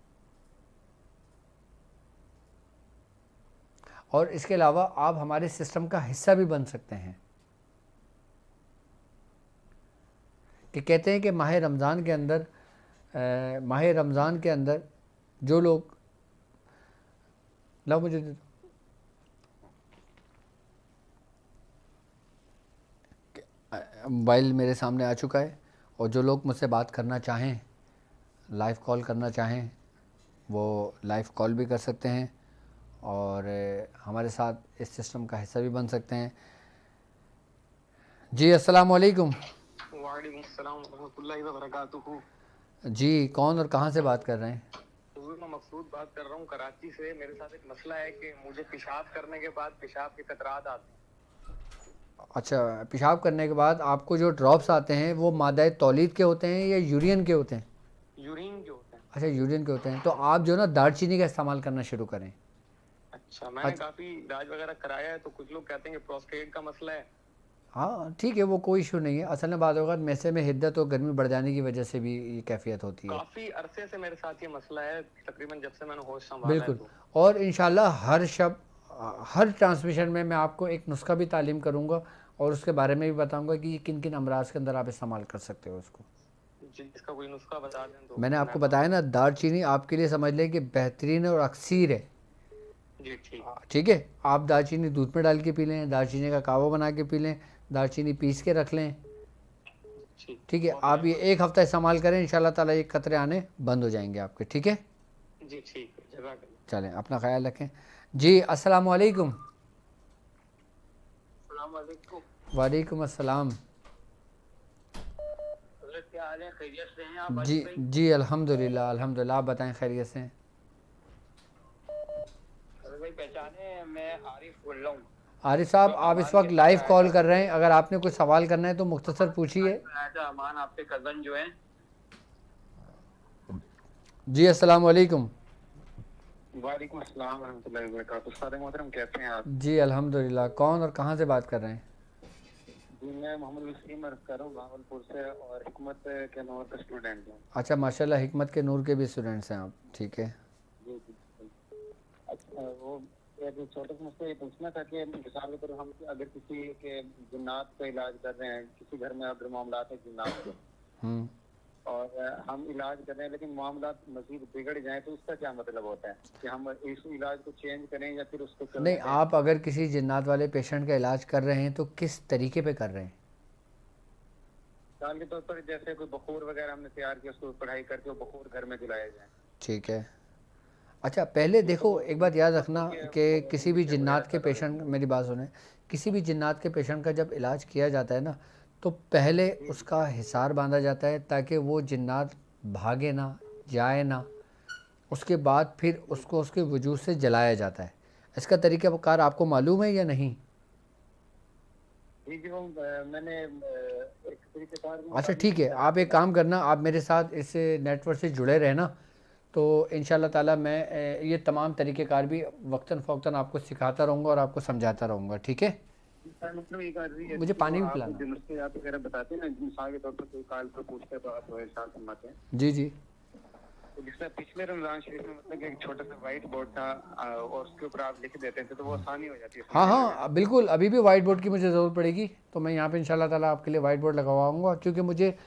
और इसके अलावा आप हमारे सिस्टम का हिस्सा भी बन सकते हैं। कि कहते हैं कि माह रमज़ान के अंदर जो लोग ला मुझे मोबाइल मेरे सामने आ चुका है और जो लोग मुझसे बात करना चाहें, लाइव कॉल करना चाहें, वो लाइव कॉल भी कर सकते हैं और हमारे साथ इस सिस्टम का हिस्सा भी बन सकते हैं। जी अस्सलाम वालेकुम। वालेकुम सलाम रहमतुल्लाहि व बरकातुहू। जी, कौन और कहाँ से बात कर रहे हैं? मैं मकसूद बात कर रहा हूँ कराची से। मेरे साथ एक मसला है कि मुझे पेशाब करने के बाद पेशाब के कतरात आते हैं। अच्छा, पेशाब करने के बाद आपको जो ड्रॉप्स आते हैं वो मादा तौलीद के होते हैं या यूरिन के होते हैं? यूरिन के होते हैं। अच्छा, यूरिन के होते हैं। तो आप जो ना दालचीनी का इस्तेमाल करना शुरू करें। अच्छा, मैंने काफ़ी इलाज वगैरह कराया है, तो कुछ लोग कहते हैं कि प्रोस्टेट का मसला है। हाँ ठीक है, वो कोई इशू नहीं है। असल में बात होगा मैसे में हिद्दत और गर्मी बढ़ जाने की वजह से भी ये कैफियत होती है। काफ़ी अरसे से मेरे साथ ये मसला है, तकरीबन जब से मैंने होश संभाला है। बिल्कुल। और इंशाल्लाह हर ट्रांसमिशन में मैं आपको एक नुस्खा भी तालीम करूँगा और उसके बारे में भी बताऊँगा कि किन किन अमराज के अंदर आप इस्तेमाल कर सकते हो उसको। इसका कोई नुस्खा बता दें तो। मैंने आपको बताया ना, दालचीनी आपके लिए समझ लें कि बेहतरीन और अक्सीर है। जी ठीक है, आप दालचीनी दूध में डाल के पी लें, दालचीनी का कावा बना के पी लें, दालचीनी पीस के रख लें। ठीक है, आप ये एक हफ़्ता इस्तेमाल करें, इंशाल्लाह ताला ये कतरे आने बंद हो जाएंगे आपके। ठीक है जी, ठीक है, जज़ाकल्लाह। चलें, अपना ख्याल रखें। जी अस्सलाम वालेकुम। वालेकुम अस्सलाम। क्या हाल है, खैरियत से हैं आप? जी जी अल्हम्दुलिल्लाह अल्हम्दुलिल्लाह, आप बताएं खैरियत से हैं? भाई पहचाने, मैं आरिफ बोल रहा हूँ। आरिफ साहब, आप इस वक्त लाइव कॉल कर रहे हैं, अगर आपने कुछ सवाल करना है तो मुख्तसर पूछिए। अमान आपके कज़न जो हैं। जी अस्सलाम वालेकुम। वालेकुम अस्सलाम रहमतुल्लाहि व बरकातुहू। सारे मोहतरम, कैसे हैं आप? जी अल्हम्दुलिल्लाह। कौन और कहाँ से बात कर रहे हैं? जी, मैं मोहम्मद वसीम अर्ज़ कर रहा हूँ भावलपुर से और हिकमत के नूर का स्टूडेंट हूँ। अच्छा माशाल्लाह, हिकमत के नूर के भी स्टूडेंट्स हैं आप। ठीक है जी जी। अच्छा, वो एक छोटा सा मुझसे ये पूछना था कि मिसाल के तौर हम अगर किसी के जिन्नात का इलाज कर रहे हैं, किसी घर में अगर मामला है जिन्नात के, और हम इलाज कर रहे हैं लेकिन मामला मजीद बिगड़ जाए, तो उसका क्या मतलब होता है कि हम इस इलाज को चेंज करें या फिर उसको नहीं, आप अगर किसी जिन्नात वाले पेशेंट का इलाज कर रहे हैं तो किस तरीके पे कर रहे हैं? मिसाल के तौर पर जैसे कोई बखूर वगैरह हमने तैयार किया, उसको पढ़ाई करके वो बखूर घर में जलाया जाए। ठीक है। अच्छा पहले तो देखो, एक बात याद रखना कि किसी भी मिक्सचर वगैरह जिन्नात के पैदा हो पेशेंट, जाती मेरी बात सुने, किसी भी जिन्नात के पेशेंट का जब इलाज किया जाता है ना, तो पहले है। उसका हिसार बांधा जाता है ताकि वो जिन्नात भागे ना, जाए ना। उसके बाद फिर उसको उसके वजूद से जलाया जाता है। इसका तरीक़ाकार आपको मालूम है या नहीं? जी जी, वो मैंने एक तरीकेकार के अच्छा मुताबिक ठीक है, मुझे आप एक पता है। काम करना, आप मेरे साथ इस नेटवर्क से जुड़े रहना, तो इंशाल्लाह ताला मैं ये तमाम तरीक़ेकार भी वक्तन फ़ौक्तन आपको सिखाता रहूँगा और आपको समझाता रहूँगा, ठीक है? सर मतलब एक अर्जी है मुझे कि वो पानी भी आप पिलाना। जो नुस्खे आप वगैरह बताते हैं ना, मिसाल के तौर पर कोई काल पर पूछते हैं तो आप इरशाद फरमाते हैं। जी जी। तो जिसमें पिछले रमजान शरीफ में मतलब कि एक छोटा सा व्हाइट बोर्ड था, और उसके ऊपर आप लिख देते थे तो वो आसानी हो जाती है हाँ समझने में। हाँ बिल्कुल, अभी भी वाइट बोर्ड की मुझे ज़रूरत पड़ेगी, तो मैं यहाँ पे इंशाल्लाह ताला आपके लिए वाइट बोर्ड लगवाऊँगा, क्योंकि मुझे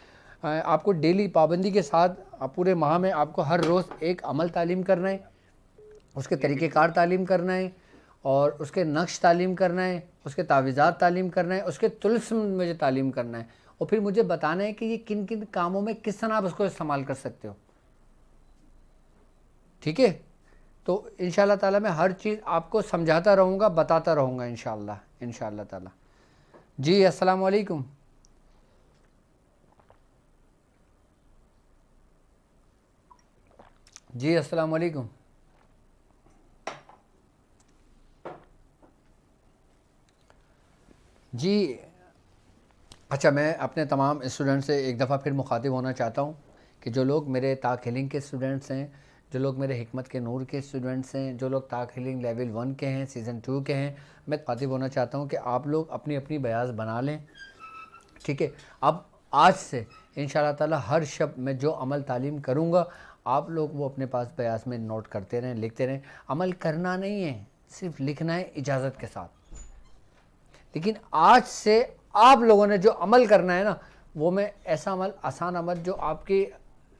आपको डेली पाबंदी के साथ पूरे माह में आपको हर रोज़ एक अमल तालीम करना है, उसके जी जी तरीक़ेकार तालीम करना है, और उसके नक्श तालीम करना है, उसके तावीज़ात तालीम करना है, उसके तुल्स्म मुझे तालीम करना है, और फिर मुझे बताना है कि ये किन किन कामों में किस तरह आप उसको इस्तेमाल कर सकते हो, ठीक है? तो इंशाल्लाह ताला मैं हर चीज़ आपको समझाता रहूँगा, बताता रहूँगा इंशाल्लाह इंशाल्लाह ताला। जी अस्सलाम वालेकुम। जी अस्सलाम वालेकुम। जी अच्छा, मैं अपने तमाम स्टूडेंट से एक दफ़ा फिर मुखातिब होना चाहता हूँ कि जो लोग मेरे ताक हीलिंग के स्टूडेंट्स हैं, जो लोग मेरे हिकमत के नूर के स्टूडेंट्स हैं, जो लोग ताक हीलिंग लेवल 1 के हैं, सीज़न 2 के हैं, मैं मुखातिब होना चाहता हूँ कि आप लोग अपनी अपनी बयास बना लें, ठीक है? अब आज से इंशाल्लाह ताला हर शब मैं जो अमल तालीम करूँगा, आप लोग वो अपने पास बयास में नोट करते रहें, लिखते रहें। अमल करना नहीं है, सिर्फ लिखना है इजाज़त के साथ। लेकिन आज से आप लोगों ने जो अमल करना है ना, वो मैं ऐसा अमल, आसान अमल जो आपकी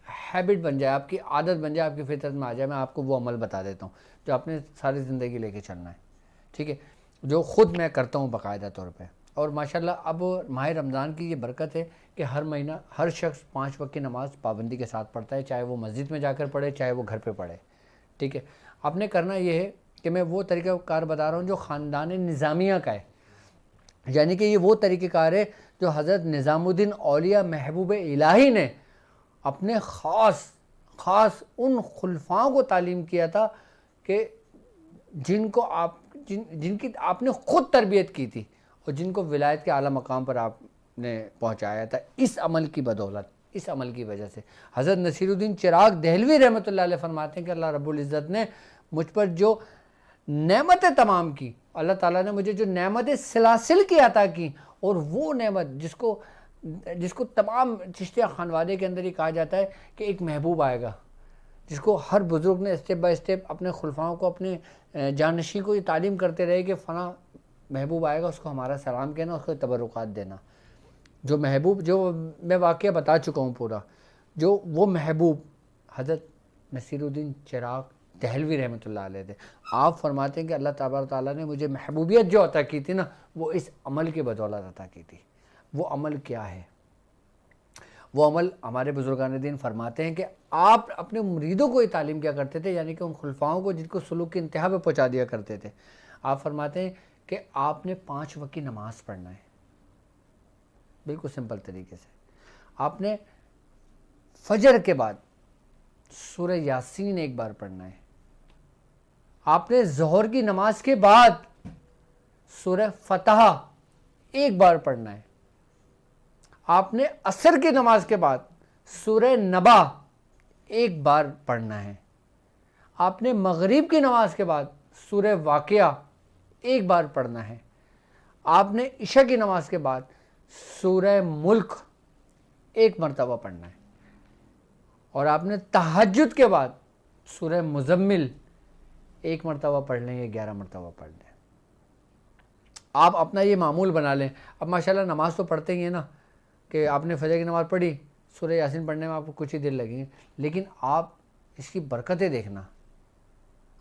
हैबिट बन जाए, आपकी आदत बन जाए, आपकी फितरत में आ जाए, मैं आपको वो अमल बता देता हूँ जो आपने सारी ज़िंदगी लेके चलना है, ठीक है? जो ख़ुद मैं करता हूँ बाकायदा तौर पे। और माशाल्लाह अब माह रमज़ान की ये बरकत है कि हर महीना हर शख्स 5 वक्त की नमाज़ पाबंदी के साथ पढ़ता है, चाहे वो मस्जिद में जाकर पढ़े, चाहे वो घर पे पढ़े, ठीक है? आपने करना ये है कि मैं वो तरीक़ाकार बता रहा हूँ जो ख़ानदान निज़ामिया का है, यानी कि ये वो तरीक़ेकार है जो हज़रत निज़ामुद्दीन औलिया महबूब इलाही ने अपने ख़ास उन खुलफाओं को तालीम किया था कि जिनको जिनकी आपने ख़ुद तरबियत की थी और जिनको विलायत के आला मकाम पर आपने पहुँचाया था, इस अमल की बदौलत, इस अमल की वजह से। हज़रत नसीरुद्दीन चिराग दहलवी रहमतुल्लाह अलैह फरमाते हैं कि अल्लाह रब्बुल इज़्ज़त ने मुझ पर जो नेमतें तमाम की, अल्लाह ताला ने मुझे जो नेमतें सिलासिल की अता की, और वो नेमत जिसको तमाम चिश्तिया खानवादे के अंदर ही कहा जाता है कि एक महबूब आएगा, जिसको हर बुज़ुर्ग ने स्टेप बाय स्टेप अपने खुलफाओं को, अपने जानशी को ये तालीम करते रहे कि फ़ना महबूब आएगा, उसको हमारा सलाम कहना, उसको तबरुकात देना। जो महबूब, जो मैं वाक़या बता चुका हूँ पूरा, जो वो महबूब हज़रत नसीरुद्दीन चिराग दहलवी रहमतुल्लाह अलैह थे। आप फरमाते हैं कि अल्लाह तबारक ताला ने मुझे महबूबियत जो अता की थी ना, वो इस अमल की बदौलत अता की थी। वो अमल क्या है? वो अमल हमारे बुजुर्गान दीन फरमाते हैं कि आप अपने मुरीदों को ये तालीम क्या करते थे, यानी कि उन खुलफाओं को जिनको सुलूक की इंतहा पे पहुँचा दिया करते थे। आप फरमाते हैं कि आपने 5 वक्त की नमाज़ पढ़ना है, बिल्कुल सिंपल तरीके से। आपने फजर के बाद सूरह यासीन एक बार पढ़ना है। आपने ज़ोहर की नमाज के बाद सूरह फतह एक बार पढ़ना है। आपने असर की नमाज के बाद सूरह नबा एक बार पढ़ना है। आपने मगरिब की नमाज के बाद सूरह वाक़िया एक बार पढ़ना है। आपने इशा की नमाज के बाद सूरह मुल्क एक मरतबा पढ़ना है। और आपने तहज्जुद के बाद सूरह मुज़म्मिल एक मरतबा पढ़ लें या 11 मरतबा पढ़ लें। आप अपना ये मामूल बना लें। अब माशाल्लाह नमाज़ तो पढ़ते ही हैं ना, कि आपने फजर की नमाज़ पढ़ी, सूरह यासीन पढ़ने में आपको कुछ ही देर लगेंगे, लेकिन आप इसकी बरकतें देखना,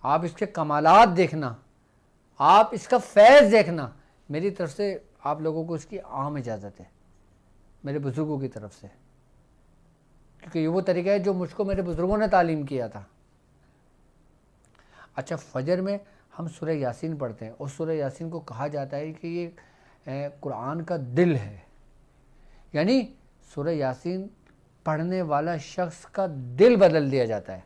आप इसके कमालात देखना, आप इसका फैज़ देखना। मेरी तरफ से आप लोगों को इसकी आम इजाज़त है। मेरे बुज़ुर्गों की तरफ से, क्योंकि ये वो तरीका है जो मुझको मेरे बुज़ुर्गों ने तालीम किया था। अच्छा, फजर में हम सूरह यासीन पढ़ते हैं और सूरह यासीन को कहा जाता है कि ये कुरान का दिल है, यानी सूरह यासीन पढ़ने वाला शख्स का दिल बदल दिया जाता है,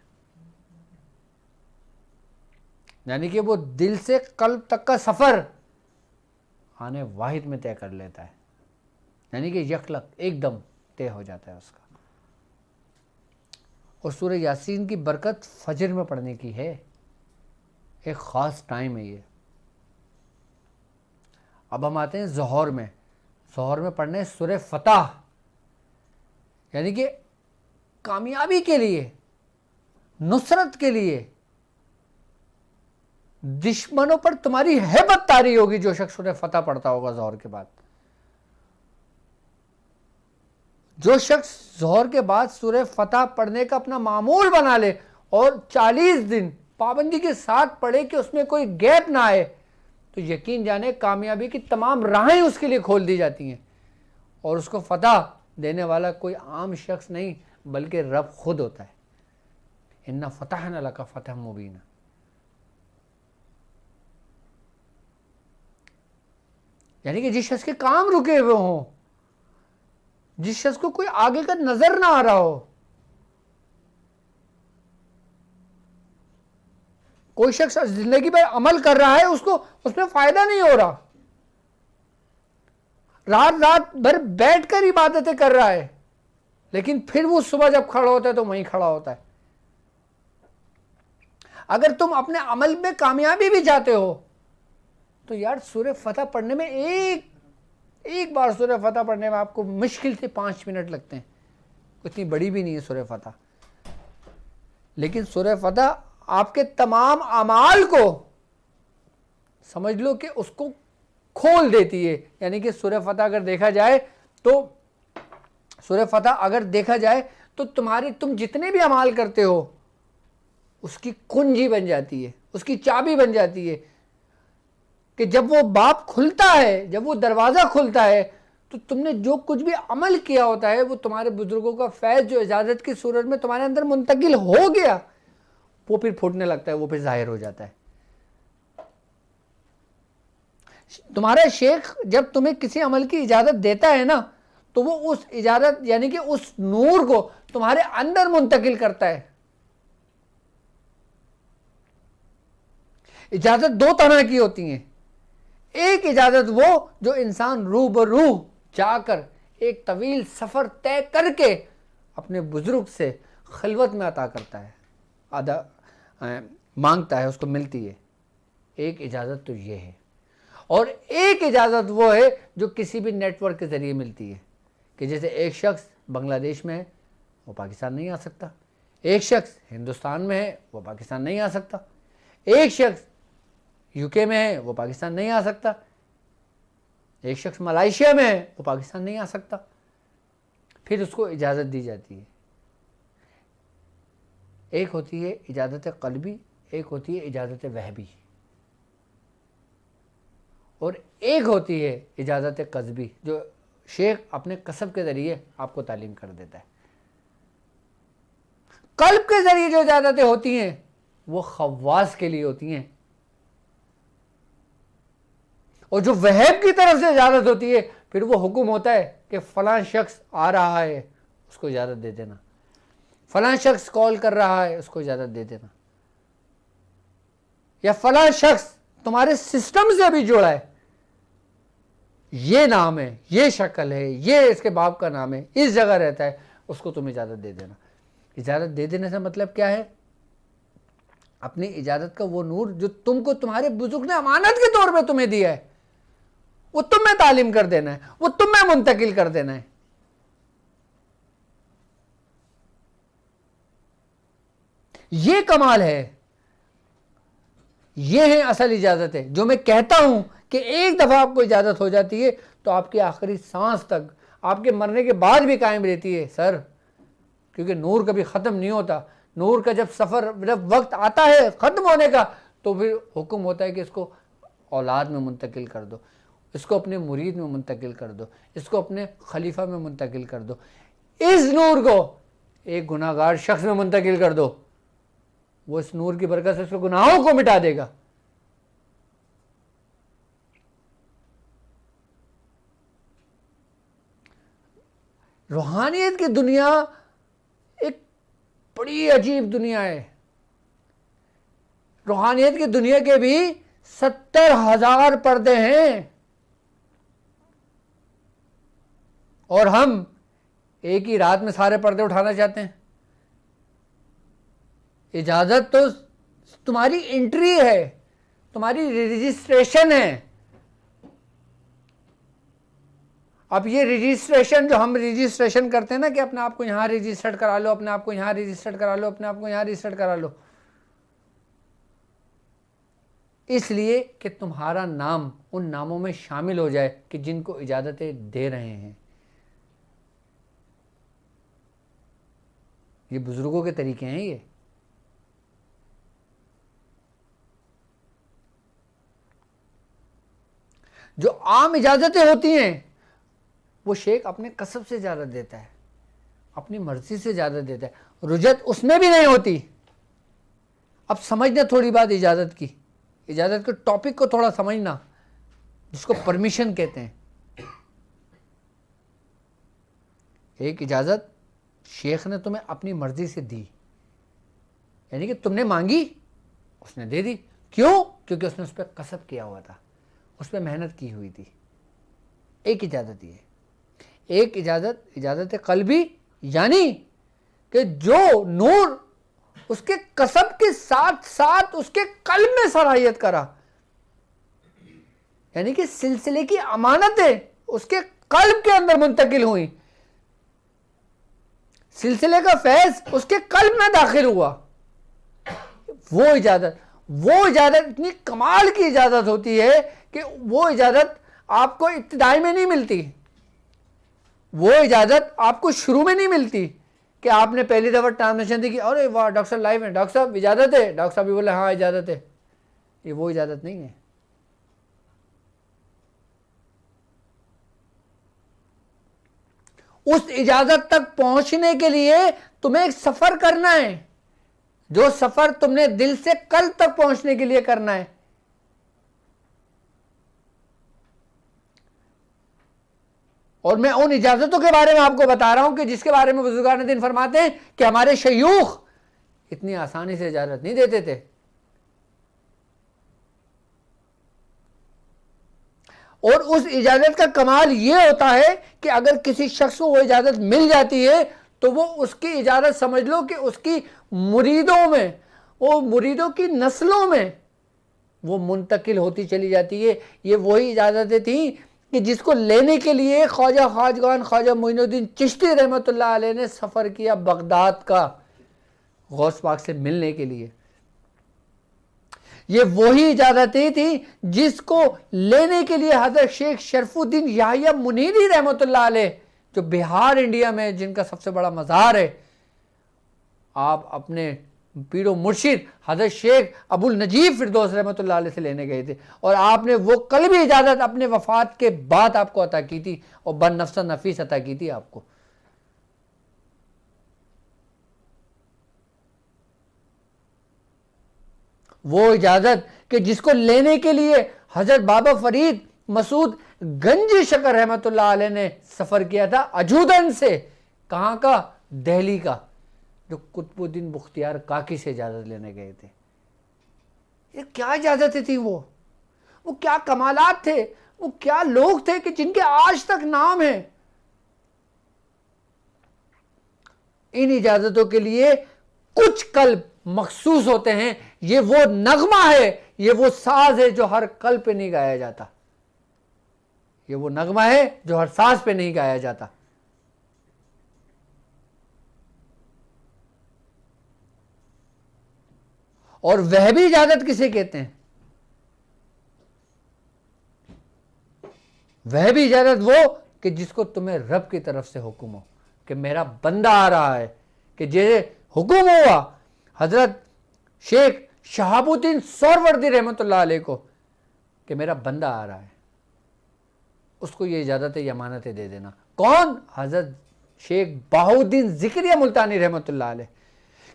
यानी कि वो दिल से कल्ब तक का सफ़र आने वाहिद में तय कर लेता है, यानी कि यकलक एकदम तय हो जाता है उसका। और सूरह यासीन की बरकत फजर में पढ़ने की है, एक ख़ास टाइम है ये। अब हम आते हैं ज़ोहर में। ज़ोहर में पढ़ने सूरह फतह, यानी कि कामयाबी के लिए, नुसरत के लिए, दुश्मनों पर तुम्हारी हैबत तारी होगी जो शख्स सूरह फतह पढ़ता होगा ज़ोहर के बाद। जो शख्स ज़ोहर के बाद सूरह फतह पढ़ने का अपना मामूल बना ले और 40 दिन पाबंदी के साथ पढ़े कि उसमें कोई गैप ना आए, तो यकीन जाने कामयाबी की तमाम राहें उसके लिए खोल दी जाती हैं। और उसको फतह देने वाला कोई आम शख्स नहीं बल्कि रब खुद होता है। इन्ना फतहना लका फतह मुबीना। यानी कि जिस शख्स के काम रुके हुए हों, जिस शख्स को कोई आगे का नजर ना आ रहा हो, कोई शख्स जिंदगी पर अमल कर रहा है, उसको उसमें फायदा नहीं हो रहा, रात रात भर बैठकर इबादतें कर रहा है, लेकिन फिर वो सुबह जब खड़ा होता है तो वहीं खड़ा होता है। अगर तुम अपने अमल में कामयाबी भी चाहते हो तो यार सूरह फतह पढ़ने में एक बार सूरह फतह पढ़ने में आपको मुश्किल से 5 मिनट लगते हैं। इतनी बड़ी भी नहीं है सूरह फतह, लेकिन सूरह फतह आपके तमाम अमाल को समझ लो कि उसको खोल देती है। यानी कि सूरह फतह अगर देखा जाए तो तुम जितने भी अमाल करते हो उसकी कुंजी बन जाती है, उसकी चाबी बन जाती है कि जब वो बाप खुलता है, जब वो दरवाज़ा खुलता है, तो तुमने जो कुछ भी अमल किया होता है वो तुम्हारे बुजुर्गों का फैज़ जो इजाज़त की सूरत में तुम्हारे अंदर मुंतकिल हो गया, वो फिर फूटने लगता है, वो फिर जाहिर हो जाता है। तुम्हारा शेख जब तुम्हें किसी अमल की इजाज़त देता है ना, तो वो उस इजाज़त यानी कि उस नूर को तुम्हारे अंदर मुंतकिल करता है। इजाज़त 2 तरह की होती हैं। एक इजाज़त वो जो इंसान रूबरू जाकर एक तवील सफ़र तय करके अपने बुजुर्ग से खिलवत में अता करता है, मांगता है, उसको मिलती है। एक इजाज़त तो ये है। और एक इजाज़त वो है जो किसी भी नेटवर्क के ज़रिए मिलती है, कि जैसे एक शख्स बांग्लादेश में है, वो पाकिस्तान नहीं आ सकता। एक शख्स हिंदुस्तान में है, वो पाकिस्तान नहीं आ सकता। एक शख्स यूके में है, वो पाकिस्तान नहीं आ सकता। एक शख्स मलाइशिया में है, वो पाकिस्तान नहीं आ सकता। फिर उसको इजाज़त दी जाती है। एक होती है इजाज़त क़ल्बी, एक होती है इजाज़त वहबी, और एक होती है इजाज़त कस्बी जो शेख अपने कसब के ज़रिए आपको तालीम कर देता है। कल्ब के ज़रिए जो इजाज़तें होती हैं वो खवास के लिए होती हैं, और जो वहब की तरफ से इजाज़त होती है फिर वो हुक्म होता है कि फ़लाँ शख्स आ रहा है, उसको इजाज़त दे देना, फ़लाँ शख्स कॉल कर रहा है, उसको इजाज़त दे देना, या फ़लाँ शख्स तुम्हारे सिस्टम से अभी जुड़ा है, ये नाम है, ये शक्ल है, ये इसके बाप का नाम है, इस जगह रहता है, उसको तुम इजाज़त दे देना। इजाज़त दे देने से मतलब क्या है? अपनी इजाज़त का वो नूर जो तुमको तुम्हारे बुजुर्ग ने अमानत के तौर पे तुम्हें दिया है, वो तुम्हें तालीम कर देना है, वो तुम्हें मुंतकिल कर देना है। ये कमाल है, ये है असल इजाज़त है। जो मैं कहता हूं कि एक दफ़ा आपको इजाज़त हो जाती है तो आपकी आखिरी सांस तक, आपके मरने के बाद भी कायम रहती है सर, क्योंकि नूर कभी ख़त्म नहीं होता। नूर का जब सफ़र, जब वक्त आता है ख़त्म होने का, तो फिर हुक्म होता है कि इसको औलाद में मुंतकिल कर दो। इसको अपने मुरीद में मुंतकिल कर दो, इसको अपने खलीफा में मुंतकिल कर दो, इस नूर को एक गुनाहगार शख्स में मुंतकिल कर दो, वो इस नूर की बरकत से उसके गुनाहों को मिटा देगा। रूहानियत की दुनिया एक बड़ी अजीब दुनिया है। रूहानियत की दुनिया के भी 70,000 पर्दे हैं और हम एक ही रात में सारे पर्दे उठाना चाहते हैं। इजाजत तो तुम्हारी एंट्री है, तुम्हारी रजिस्ट्रेशन है। अब ये रजिस्ट्रेशन जो हम रजिस्ट्रेशन करते हैं ना कि अपने आप को यहां रजिस्टर्ड करा लो, अपने आप को यहां रजिस्टर्ड करा लो, अपने आप को यहां रजिस्टर्ड करा लो, इसलिए कि तुम्हारा नाम उन नामों में शामिल हो जाए कि जिनको इजाजतें दे रहे हैं। ये बुजुर्गों के तरीके हैं। ये जो आम इजाजतें होती हैं वो शेख अपने कसब से ज़्यादा देता है, अपनी मर्जी से ज़्यादा देता है, रुजत उसमें भी नहीं होती। अब समझना थोड़ी बात इजाज़त की, इजाज़त के टॉपिक को थोड़ा समझना, जिसको परमिशन कहते हैं। एक इजाज़त शेख ने तुम्हें अपनी मर्जी से दी, यानी कि तुमने मांगी, उसने दे दी। क्यों? क्योंकि उसने उस पर कसब किया हुआ था, उस पर मेहनत की हुई थी। एक इजाज़त ये, एक इजाज़त क़ल्बी, यानी कि जो नूर उसके कसब के साथ साथ उसके कल्ब में सराहियत करा, यानी कि सिलसिले की अमानतें उसके कल्ब के अंदर मुंतकिल हुई, सिलसिले का फैज उसके कल्ब में दाखिल हुआ। वो इजाज़त इतनी कमाल की इजाज़त होती है कि वो इजाज़त आपको इब्तिदाई में नहीं मिलती, वो इजाज़त आपको शुरू में नहीं मिलती कि आपने पहली दफ़ा ट्रांसमिशन दी कि अरे वाह डॉक्टर साहब लाइव है, डॉक्टर साहब इजाज़त है, डॉक्टर साहब भी बोले हाँ इजाज़त है। ये वो इजाज़त नहीं है। उस इजाज़त तक पहुंचने के लिए तुम्हें एक सफ़र करना है, जो सफ़र तुमने दिल से कल तक पहुंचने के लिए करना है। और मैं उन इजाजतों के बारे में आपको बता रहा हूं कि जिसके बारे में बुजुर्गान दिन फरमाते हैं कि हमारे शयूख इतनी आसानी से इजाजत नहीं देते थे। और उस इजाजत का कमाल यह होता है कि अगर किसी शख्स को वो इजाजत मिल जाती है तो वो उसकी इजाजत समझ लो कि उसकी मुरीदों में, वो मुरीदों की नस्लों में वो मुंतकिल होती चली जाती है। ये वही इजाजतें थी कि जिसको लेने के लिए ख्वाजा खाजगान ख्वाजा मोइनुद्दीन चिश्ती रहमतुल्लाह अलैह ने सफ़र किया बगदाद का गौस पाक से मिलने के लिए। ये वही इजाजतें थी जिसको लेने के लिए हज़रत शेख शरफुद्दीन याहिया मुनीरी रहमतुल्लाह अलैह, जो बिहार इंडिया में जिनका सबसे बड़ा मज़ार है, आप अपने पीरो मुर्शिद हज़रत शेख अबुल नजीब फिरदौस रहमतुल्लाह अलैह से लेने गए थे और आपने वो कल्बी इजाज़त अपने वफ़ात के बाद आपको अता की थी और बन नफ्स नफीस अता की थी आपको। वो इजाज़त कि जिसको लेने के लिए हज़रत बाबा फरीद मसूद गंजी शकर रहमतुल्लाह अलैह ने सफ़र किया था अजूदन से, कहाँ का? दिल्ली का, जो कुतुबुद्दीन बुख्तियार काकी से इजाज़त लेने गए थे। ये क्या इजाज़तें थी? वो क्या कमालात थे, वो क्या लोग थे कि जिनके आज तक नाम है। इन इजाज़तों के लिए कुछ कल्ब मखसूस होते हैं। ये वो नगमा है, ये वो साज है जो हर कल्ब पे नहीं गाया जाता, ये वो नगमा है जो हर साज पे नहीं गाया जाता। और वह भी इजाजत किसे कहते हैं? वह भी इजाजत वो कि जिसको तुम्हें रब की तरफ से हुक्म हो कि मेरा बंदा आ रहा है, कि जैसे हुक्म हुआ हजरत शेख शहाबुद्दीन सोहरावर्दी रहमतुल्लाह अलैह को कि मेरा बंदा आ रहा है। उसको ये इजाज़तें ये अमानतें दे देना। कौन? हज़रत शेख बहाउद्दीन ज़िक्रिया मुल्तानी रहमतुल्लाह अलैह,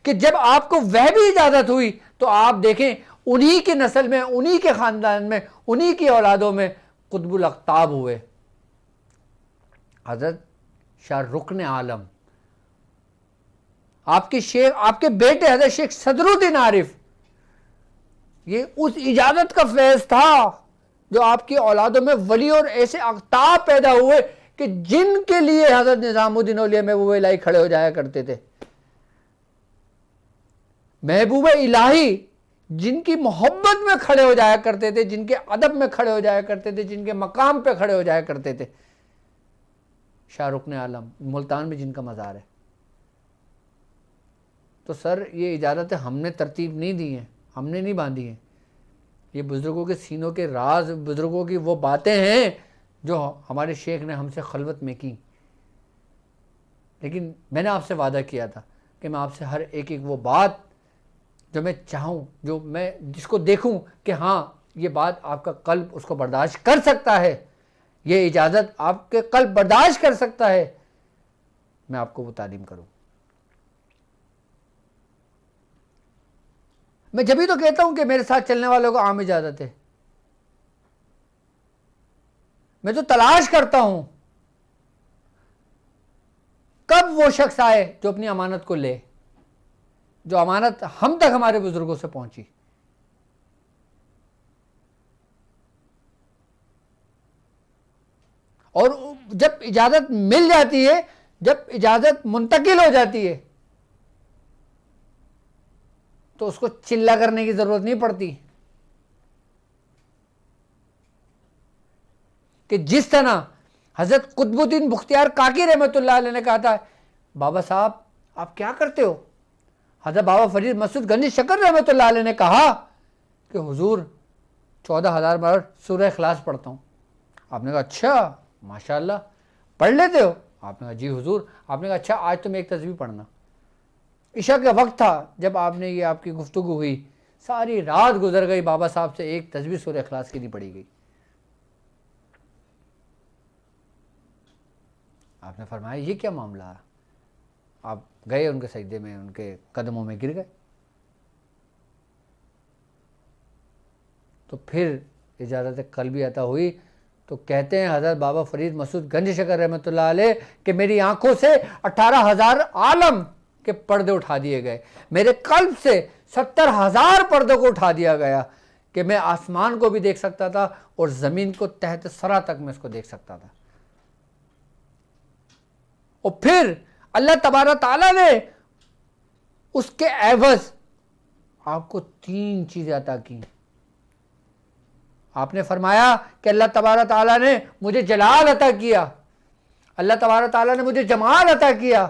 कि जब आपको वह भी इजाज़त हुई तो आप देखें उन्हीं की नस्ल में, उन्हीं के ख़ानदान में, उन्हीं की औलादों में कुतुबुल अक़ताब हुए। हज़रत शाह रुकन आलम, आपके शेख, आपके बेटे हज़रत शेख सदरुद्दीन आरिफ, ये उस इजाज़त का फैज़ था जो आपकी औलादों में वली और ऐसे अक़ताब पैदा हुए कि जिनके लिए हज़रत निज़ामुद्दीन औलिया महबूब इलाही खड़े हो जाया करते थे। महबूब इलाही जिनकी मोहब्बत में खड़े हो जाया करते थे, जिनके अदब में खड़े हो जाया करते थे, जिनके मकाम पे खड़े हो जाया करते थे, शाहरुख ने आलम मुल्तान में जिनका मज़ार है। तो सर ये इजाज़तें हमने तरतीब नहीं दी हैं, हमने नहीं बांधी हैं, ये बुज़ुर्गों के सीनों के राज, बुज़ुर्गों की वो बातें हैं जो हमारे शेख ने हमसे खलवत में की। लेकिन मैंने आपसे वादा किया था कि मैं आपसे हर एक वो बात जो मैं चाहूँ, जो मैं जिसको देखूँ कि हाँ ये बात आपका कल्ब उसको बर्दाश्त कर सकता है, ये इजाज़त आपके कल्ब बर्दाश्त कर सकता है, मैं आपको वो तालीम करूँ। मैं जब भी तो कहता हूँ कि मेरे साथ चलने वालों को आम इजाज़त है। मैं तो तलाश करता हूँ कब वो शख्स आए जो अपनी अमानत को ले, जो अमानत हम तक हमारे बुजुर्गों से पहुंची। और जब इजाज़त मिल जाती है, जब इजाज़त मुंतकिल हो जाती है, तो उसको चिल्ला करने की ज़रूरत नहीं पड़ती कि जिस तरह हज़रत कुतुबुद्दीन बुख्तियार काकी रहमतुल्लाह अलैह ने कहा था, बाबा साहब आप क्या करते हो? हज़रत बाबा फरीद मसूद गंज शकर रहमतुल्लाह अलैह ने कहा कि हुजूर 14,000 बार सूरह इखलास पढ़ता हूँ। आपने कहा अच्छा माशाअल्लाह, पढ़ लेते हो? आपने कहा जी हुजूर। आपने कहा अच्छा आज तुम एक तस्बीह पढ़ना। इशा का वक्त था जब आपने ये आपकी गुफ्तगू हुई, सारी रात गुजर गई, बाबा साहब से एक तस्बीह सूरह इखलास की नहीं पढ़ी गई। आपने फरमाया ये क्या मामला है? आप गए उनके सजदे में, उनके कदमों में गिर गए। तो फिर इजाज़त कल्बी अता हुई तो कहते हैं हज़रत बाबा फरीद मसूद गंज शकर रहमतुल्लाह अलैह कि मेरी आंखों से 18,000 आलम के पर्दे उठा दिए गए, मेरे कल्ब से 70,000 पर्दों को उठा दिया गया कि मैं आसमान को भी देख सकता था और ज़मीन को तहत सरा तक मैं इसको देख सकता था। और फिर अल्लाह तबारक ताला ने उसके एवज़ आपको 3 चीज़ें अता की। आपने फरमाया कि अल्लाह तबारक ताला ने मुझे जलाल अता किया, अल्लाह तबारक ताला ने मुझे जमाल अता किया,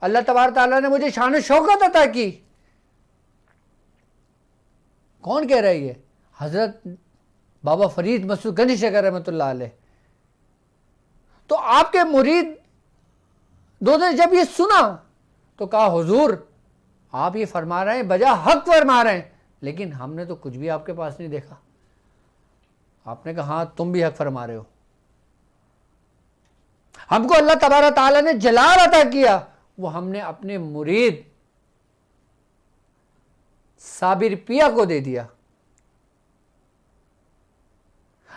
अल्लाह तबारक ताला ने मुझे शान शौकत अता की। कौन कह रही है? हज़रत बाबा फरीद मसूद गंज शकर रहमतुल्लाह अलैह। तो आपके मुरीद दोनों ने जब ये सुना तो कहा हुजूर आप ये फरमा रहे हैं, बजा हक फरमा रहे हैं, लेकिन हमने तो कुछ भी आपके पास नहीं देखा। आपने कहा हाँ तुम भी हक फरमा रहे हो, हमको अल्लाह तबारक ताला ने जलाल अता किया, वो हमने अपने मुरीद साबिर पिया को दे दिया।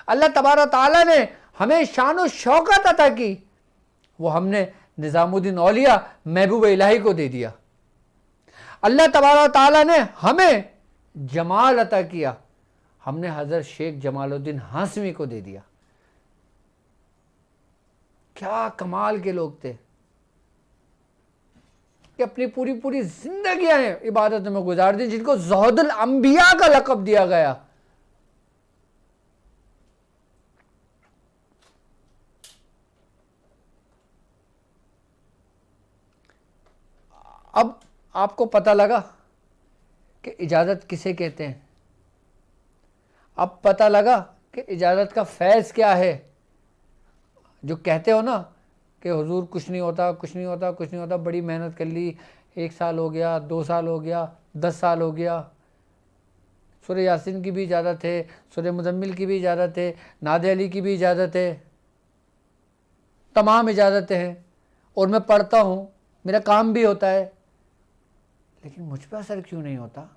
अल्लाह तबारक ताला ने हमें शान और शौकत अता की, वो हमने निज़ामुद्दीन औलिया महबूब इलाही को दे दिया। अल्लाह तबारक ताला ने हमें जमाल अता किया, हमने हज़रत शेख जमालुद्दीन हाशमी को दे दिया। क्या कमाल के लोग थे कि अपनी पूरी पूरी जिंदगियां इबादत में गुजार दी, जिनको ज़ुहदुल अंबिया का लक़ब दिया गया। अब आपको पता लगा कि इजाज़त किसे कहते हैं, अब पता लगा कि इजाज़त का फैज़ क्या है। जो कहते हो ना कि हुजूर कुछ नहीं होता, कुछ नहीं होता, कुछ नहीं होता, बड़ी मेहनत कर ली, 1 साल हो गया, 2 साल हो गया, 10 साल हो गया। सूरह यासीन की भी इजाज़त है, सूरह मुज़म्मिल की भी इजाज़त है, नादे अली की भी इजाज़त है, तमाम इजाज़तें हैं और मैं पढ़ता हूँ, मेरा काम भी होता है, लेकिन मुझ पर असर क्यों नहीं होता?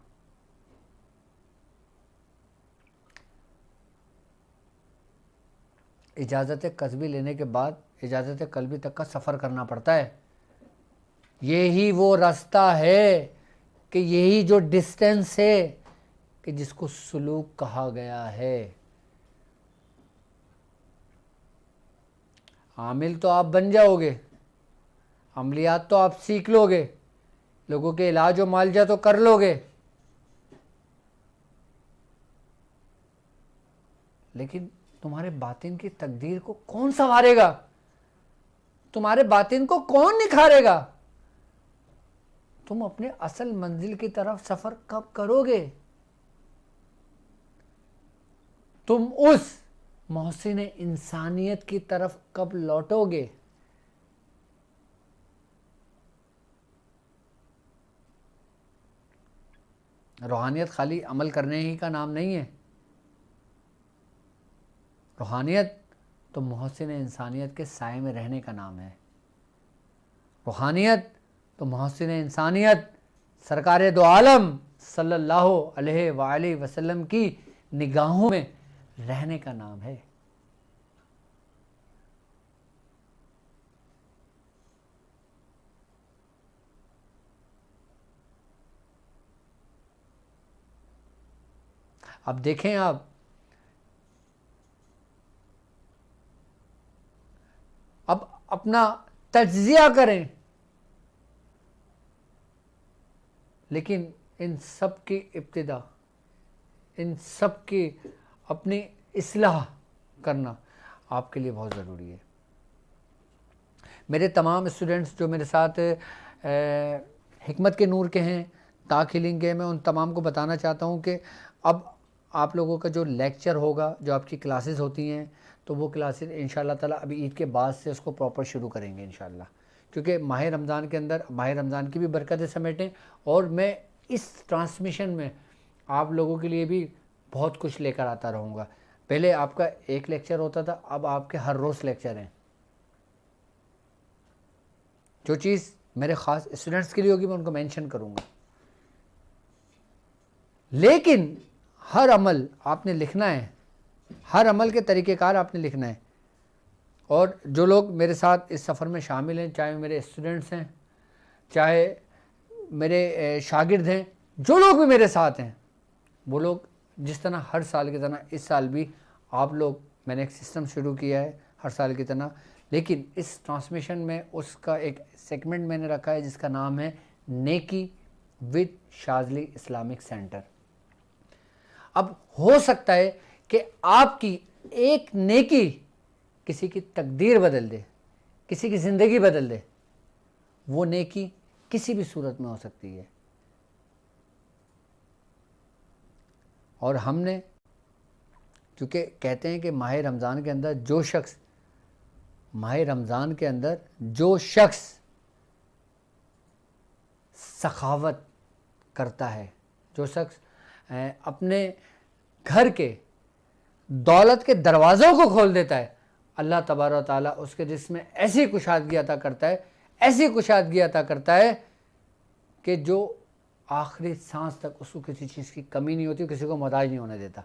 इजाज़त कस्बी लेने के बाद इजाज़त कल्बी तक का सफ़र करना पड़ता है। यही वो रास्ता है कि यही जो डिस्टेंस है कि जिसको सुलूक कहा गया है। आमिल तो आप बन जाओगे, अमलियात तो आप सीख लोगे, लोगों के इलाज और मालजा तो कर लोगे, लेकिन तुम्हारे बातिन की तकदीर को कौन संवारेगा? तुम्हारे बातिन को कौन निखारेगा? तुम अपने असल मंजिल की तरफ सफर कब करोगे? तुम उस मोहसिन इंसानियत की तरफ कब लौटोगे? रूहानियत खाली अमल करने ही का नाम नहीं है। रूहानियत तो मोहसिन इंसानियत के साए में रहने का नाम है। रूहानियत तो मोहसिन इंसानियत सरकार दो आलम सल्लल्लाहु अलैहि वसल्लम की निगाहों में रहने का नाम है। अब देखें, आप अब अपना तज्जिया करें, लेकिन इन सब की इब्तिदा, इन सब की अपनी इस्लाह करना आपके लिए बहुत ज़रूरी है। मेरे तमाम स्टूडेंट्स जो मेरे साथ हिकमत के नूर के हैं, ताक़-हीलिंग के, मैं उन तमाम को बताना चाहता हूँ कि अब आप लोगों का जो लेक्चर होगा, जो आपकी क्लासेस होती हैं, तो वो क्लासेस इंशाअल्लाह ताला अभी ईद के बाद से उसको प्रॉपर शुरू करेंगे इंशाअल्लाह, क्योंकि माह रमज़ान के अंदर माह रमज़ान की भी बरकतें समेटें और मैं इस ट्रांसमिशन में आप लोगों के लिए भी बहुत कुछ लेकर आता रहूँगा। पहले आपका एक लेक्चर होता था, अब आपके हर रोज़ लेक्चर हैं। जो चीज़ मेरे ख़ास स्टूडेंट्स के लिए होगी मैं उनको मेंशन करूँगा, लेकिन हर अमल आपने लिखना है, हर अमल के तरीक़ेकार आपने लिखना है। और जो लोग मेरे साथ इस सफ़र में शामिल हैं, चाहे मेरे स्टूडेंट्स हैं, चाहे मेरे शागिर्द हैं, जो लोग भी मेरे साथ हैं, वो लोग जिस तरह हर साल की तरह इस साल भी आप लोग, मैंने एक सिस्टम शुरू किया है हर साल की तरह, लेकिन इस ट्रांसमिशन में उसका एक सेगमेंट मैंने रखा है जिसका नाम है नेकी विद शाज़ली इस्लामिक सेंटर। अब हो सकता है कि आपकी एक नेकी किसी की तकदीर बदल दे, किसी की ज़िंदगी बदल दे। वो नेकी किसी भी सूरत में हो सकती है। और हमने, क्योंकि कहते हैं कि माह रमज़ान के अंदर जो शख्स, माह रमज़ान के अंदर जो शख्स सखावत करता है, जो शख्स अपने घर के दौलत के दरवाज़ों को खोल देता है, अल्लाह तबारक ताला उसके जिस्म में ऐसी कुशादगी अता करता है, ऐसी कुशादगी अता करता है कि जो आखिरी सांस तक उसको किसी चीज़ की कमी नहीं होती, किसी को मोहताज नहीं होने देता।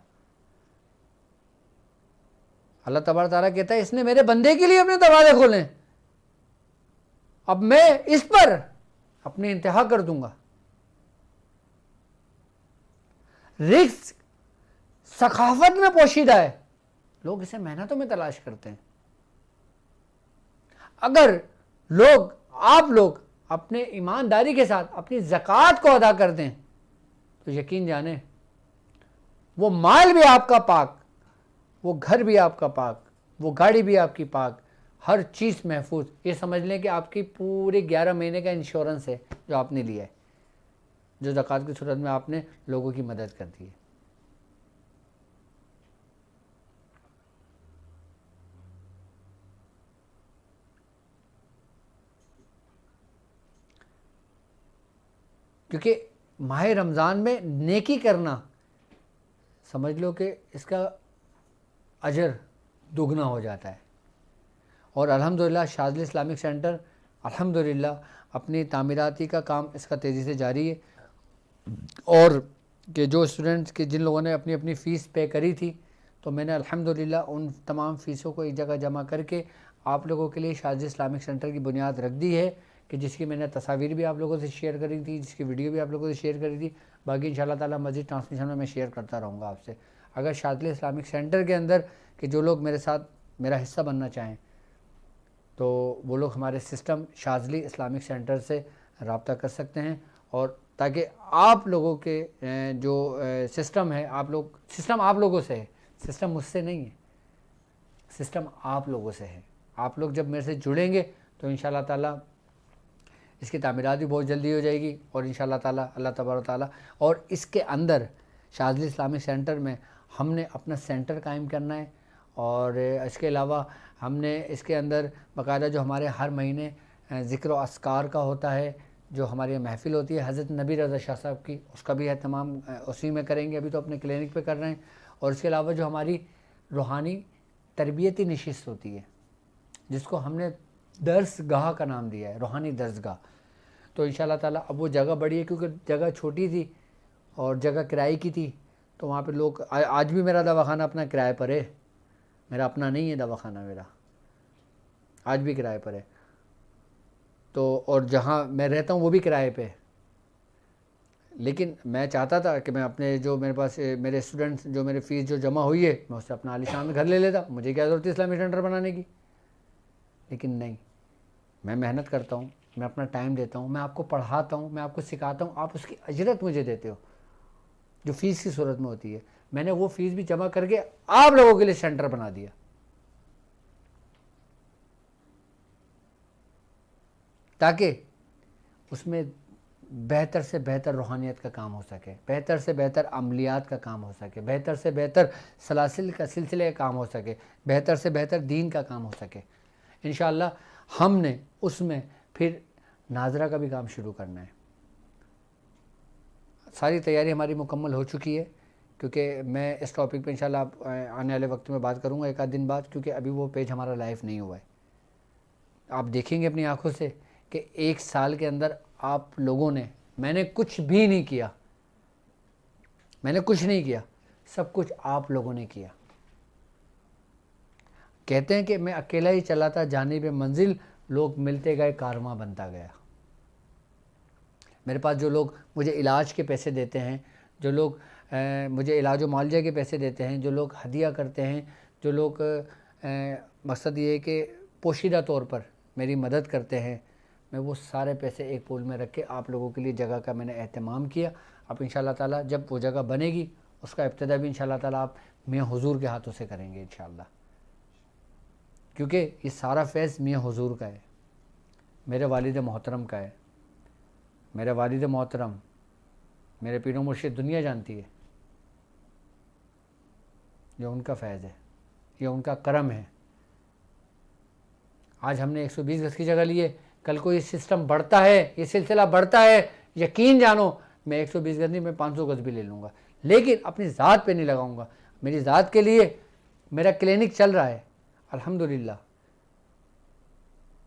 अल्लाह तबारक ताला कहता है इसने मेरे बंदे के लिए अपने दरवाजे खोले, अब मैं इस पर अपनी इंतहा कर दूंगा। रिस्क सखावत में पोशीदा है, लोग इसे मेहनतों में तलाश करते हैं। अगर लोग, आप लोग अपने ईमानदारी के साथ अपनी ज़कात को अदा कर दें तो यकीन जाने वो माल भी आपका पाक, वो घर भी आपका पाक, वो गाड़ी भी आपकी पाक, हर चीज़ महफूज। ये समझ लें कि आपकी पूरे 11 महीने का इंश्योरेंस है जो आपने लिया है, जो ज़कात की सूरत में आपने लोगों की मदद कर दी है। क्योंकि माह रमज़ान में नेकी करना, समझ लो कि इसका अजर दुगना हो जाता है। और अल्हम्दुलिल्लाह शाज़िली इस्लामिक सेंटर अल्हम्दुलिल्लाह अपनी तामीराती का काम इसका तेज़ी से जारी है। और कि जो स्टूडेंट्स के जिन लोगों ने अपनी अपनी फ़ीस पे करी थी, तो मैंने अल्हम्दुलिल्लाह उन तमाम फ़ीसों को एक जगह जमा करके आप लोगों के लिए शाज़िली इस्लामिक सेंटर की बुनियाद रख दी है, कि जिसकी मैंने तस्वीर भी आप लोगों से शेयर करी थी, जिसकी वीडियो भी आप लोगों से शेयर करी थी। बाकी इंशाअल्लाह ताला मज़ीद ट्रांसमिशन में मैं शेयर करता रहूँगा आपसे। अगर शाज़िली इस्लामिक सेंटर के अंदर कि जो लोग मेरे साथ मेरा हिस्सा बनना चाहें, तो वो लोग हमारे सिस्टम शाज़िली इस्लामिक सेंटर से रब्ता कर सकते हैं, और ताकि आप लोगों के जो सिस्टम है, सिस्टम आप लोगों से है, सिस्टम मुझसे नहीं है, सिस्टम आप लोगों से है। आप लोग जब मेरे से जुड़ेंगे तो इंशाअल्लाह ताला इसकी तामीरात भी बहुत जल्दी हो जाएगी, और इंशाअल्लाह ताला अल्लाह तबारक ताला। और इसके अंदर शाज़िली इस्लामिक सेंटर में हमने अपना सेंटर कायम करना है, और इसके अलावा हमने इसके अंदर बाकायदा जो हमारे हर महीने ज़िक्र व अस्कार का होता है, जो हमारी महफ़िल होती है हज़रत नबी रज़ा शाह साहब की, उसका भी एहतमाम उसी में करेंगे। अभी तो अपने क्लिनिक पे कर रहे हैं। और इसके अलावा जो हमारी रूहानी तरबियती नशिस्त होती है, जिसको हमने दर्सगाह का नाम दिया है, रूहानी दर्सगाह, तो इंशाअल्लाह ताला अब वो जगह बड़ी है, क्योंकि जगह छोटी थी और जगह किराए की थी, तो वहाँ पे लोग आज भी मेरा दवाखाना अपना किराए पर है, मेरा अपना नहीं है दवाखाना, मेरा आज भी किराए पर है। तो और जहाँ मैं रहता हूँ वो भी किराए पे है। लेकिन मैं चाहता था कि मैं अपने जो मेरे पास मेरे स्टूडेंट्स जो मेरे फ़ीस जो जमा हुई है, मैं उससे अपना आलीशान घर ले लेता, मुझे क्या ज़रूरत है इस्लामिक सेंटर बनाने की। लेकिन नहीं, मैं मेहनत करता हूँ, मैं अपना टाइम देता हूँ, मैं आपको पढ़ाता हूँ, मैं आपको सिखाता हूँ, आप उसकी अजरत मुझे देते हो जो फ़ीस की सूरत में होती है। मैंने वो फ़ीस भी जमा करके आप लोगों के लिए सेंटर बना दिया, ताकि उसमें बेहतर से बेहतर रूहानियत का काम हो सके, बेहतर से बेहतर अमलियात का काम हो सके, बेहतर से बेहतर सलासिल का सिलसिले का काम हो सके, बेहतर से बेहतर दीन का काम हो सके। इंशाअल्लाह हमने उसमें फिर नाजरा का भी काम शुरू करना है। सारी तैयारी हमारी मुकम्मल हो चुकी है, क्योंकि मैं इस टॉपिक पे इंशाअल्लाह आने वाले वक्त में बात करूँगा एक आध दिन बाद, क्योंकि अभी वो पेज हमारा लाइव नहीं हुआ है। आप देखेंगे अपनी आंखों से कि 1 साल के अंदर आप लोगों ने, मैंने कुछ भी नहीं किया, मैंने कुछ नहीं किया, सब कुछ आप लोगों ने किया। कहते हैं कि मैं अकेला ही चला था जानिब मंजिल, लोग मिलते गए कारवां बनता गया। मेरे पास जो लोग मुझे इलाज के पैसे देते हैं, जो लोग मुझे इलाज व मुआवजे के पैसे देते हैं, जो लोग हदिया करते हैं, जो लोग मकसद ये है कि पोशीदा तौर पर मेरी मदद करते हैं, मैं वो सारे पैसे एक पूल में रख के आप लोगों के लिए जगह का मैंने एहतमाम किया। अब इंशाअल्लाह ताला जब वो जगह बनेगी उसका इब्तिदा भी इंशाअल्लाह ताला आप मियाँ हुजूर के हाथों से करेंगे इंशाअल्लाह, क्योंकि ये सारा फैज़ मियाँ हुजूर का है, मेरे वालिद मोहतरम का है। मेरे वालिद मोहतरम, मेरे पीर व मुर्शिद दुनिया जानती है, ये उनका फैज़ है, ये उनका करम है। आज हमने 120 गज़ की जगह ली है, कल को ये सिस्टम बढ़ता है, ये सिलसिला बढ़ता है, यकीन जानो मैं 120 गज़ नहीं, मैं 500 गज़ भी ले लूँगा, लेकिन अपनी ज़ात पे नहीं लगाऊँगा। मेरी ज़ात के लिए मेरा क्लिनिक चल रहा है अल्हम्दुलिल्लाह,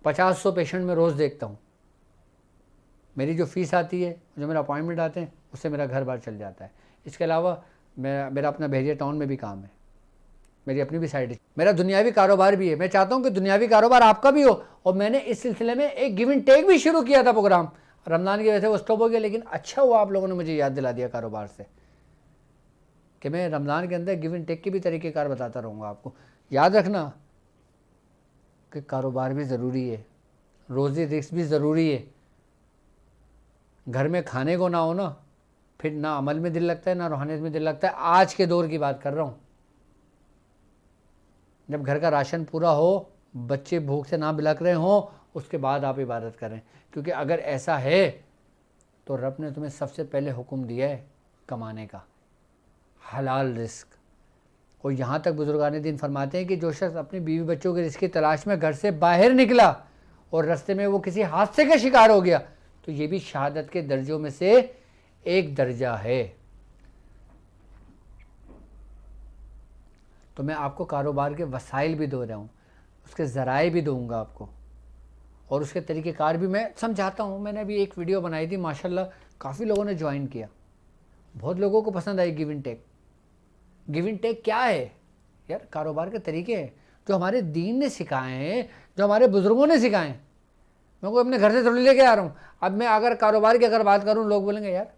50-100 पेशेंट में रोज़ देखता हूँ। मेरी जो फ़ीस आती है, जो मेरा अपॉइंटमेंट आते हैं, उससे मेरा घर बार चल जाता है। इसके अलावा मेरा अपना बहरिया टाउन में भी काम है, मेरी अपनी भी साइड है, मेरा दुनियावी कारोबार भी है। मैं चाहता हूँ कि दुनियावी कारोबार आपका भी हो, और मैंने इस सिलसिले में एक गिव एंड टेक भी शुरू किया था प्रोग्राम, रमज़ान की वजह से वो स्टॉप हो गया, लेकिन अच्छा हुआ आप लोगों ने मुझे याद दिला दिया कारोबार से, कि मैं रमज़ान के अंदर गिव एंड टेक के भी तरीक़ेकार बताता रहूँगा आपको। याद रखना कि कारोबार भी ज़रूरी है, रोज़ी रिस्क भी ज़रूरी है। घर में खाने को ना हो ना, फिर ना अमल में दिल लगता है, ना रूहानियत में दिल लगता है। आज के दौर की बात कर रहा हूँ, जब घर का राशन पूरा हो, बच्चे भूख से ना बिलक रहे हों, उसके बाद आप इबादत करें, क्योंकि अगर ऐसा है तो रब ने तुम्हें सबसे पहले हुक्म दिया है कमाने का, हलाल रिस्क। और यहाँ तक बुजुर्गान दीन फरमाते हैं कि जो शख्स अपनी बीवी बच्चों के रिस्क की तलाश में घर से बाहर निकला और रास्ते में वो किसी हादसे का शिकार हो गया, तो ये भी शहादत के दर्जों में से एक दर्जा है। तो मैं आपको कारोबार के वसाइल भी दे रहा हूँ। उसके ज़राए भी दूंगा आपको, और उसके तरीक़ेकार भी मैं समझाता हूँ। मैंने अभी एक वीडियो बनाई थी, माशाल्लाह काफ़ी लोगों ने ज्वाइन किया, बहुत लोगों को पसंद आई। Give and take, give and take क्या है यार? कारोबार के तरीके हैं जो हमारे दीन ने सिखाए हैं, जो हमारे बुज़ुर्गों ने सिखाए हैं। मैं कोई अपने घर से थोड़ी लेके आ रहा हूँ। अब मैं अगर कारोबार की अगर बात करूँ, लोग बोलेंगे यार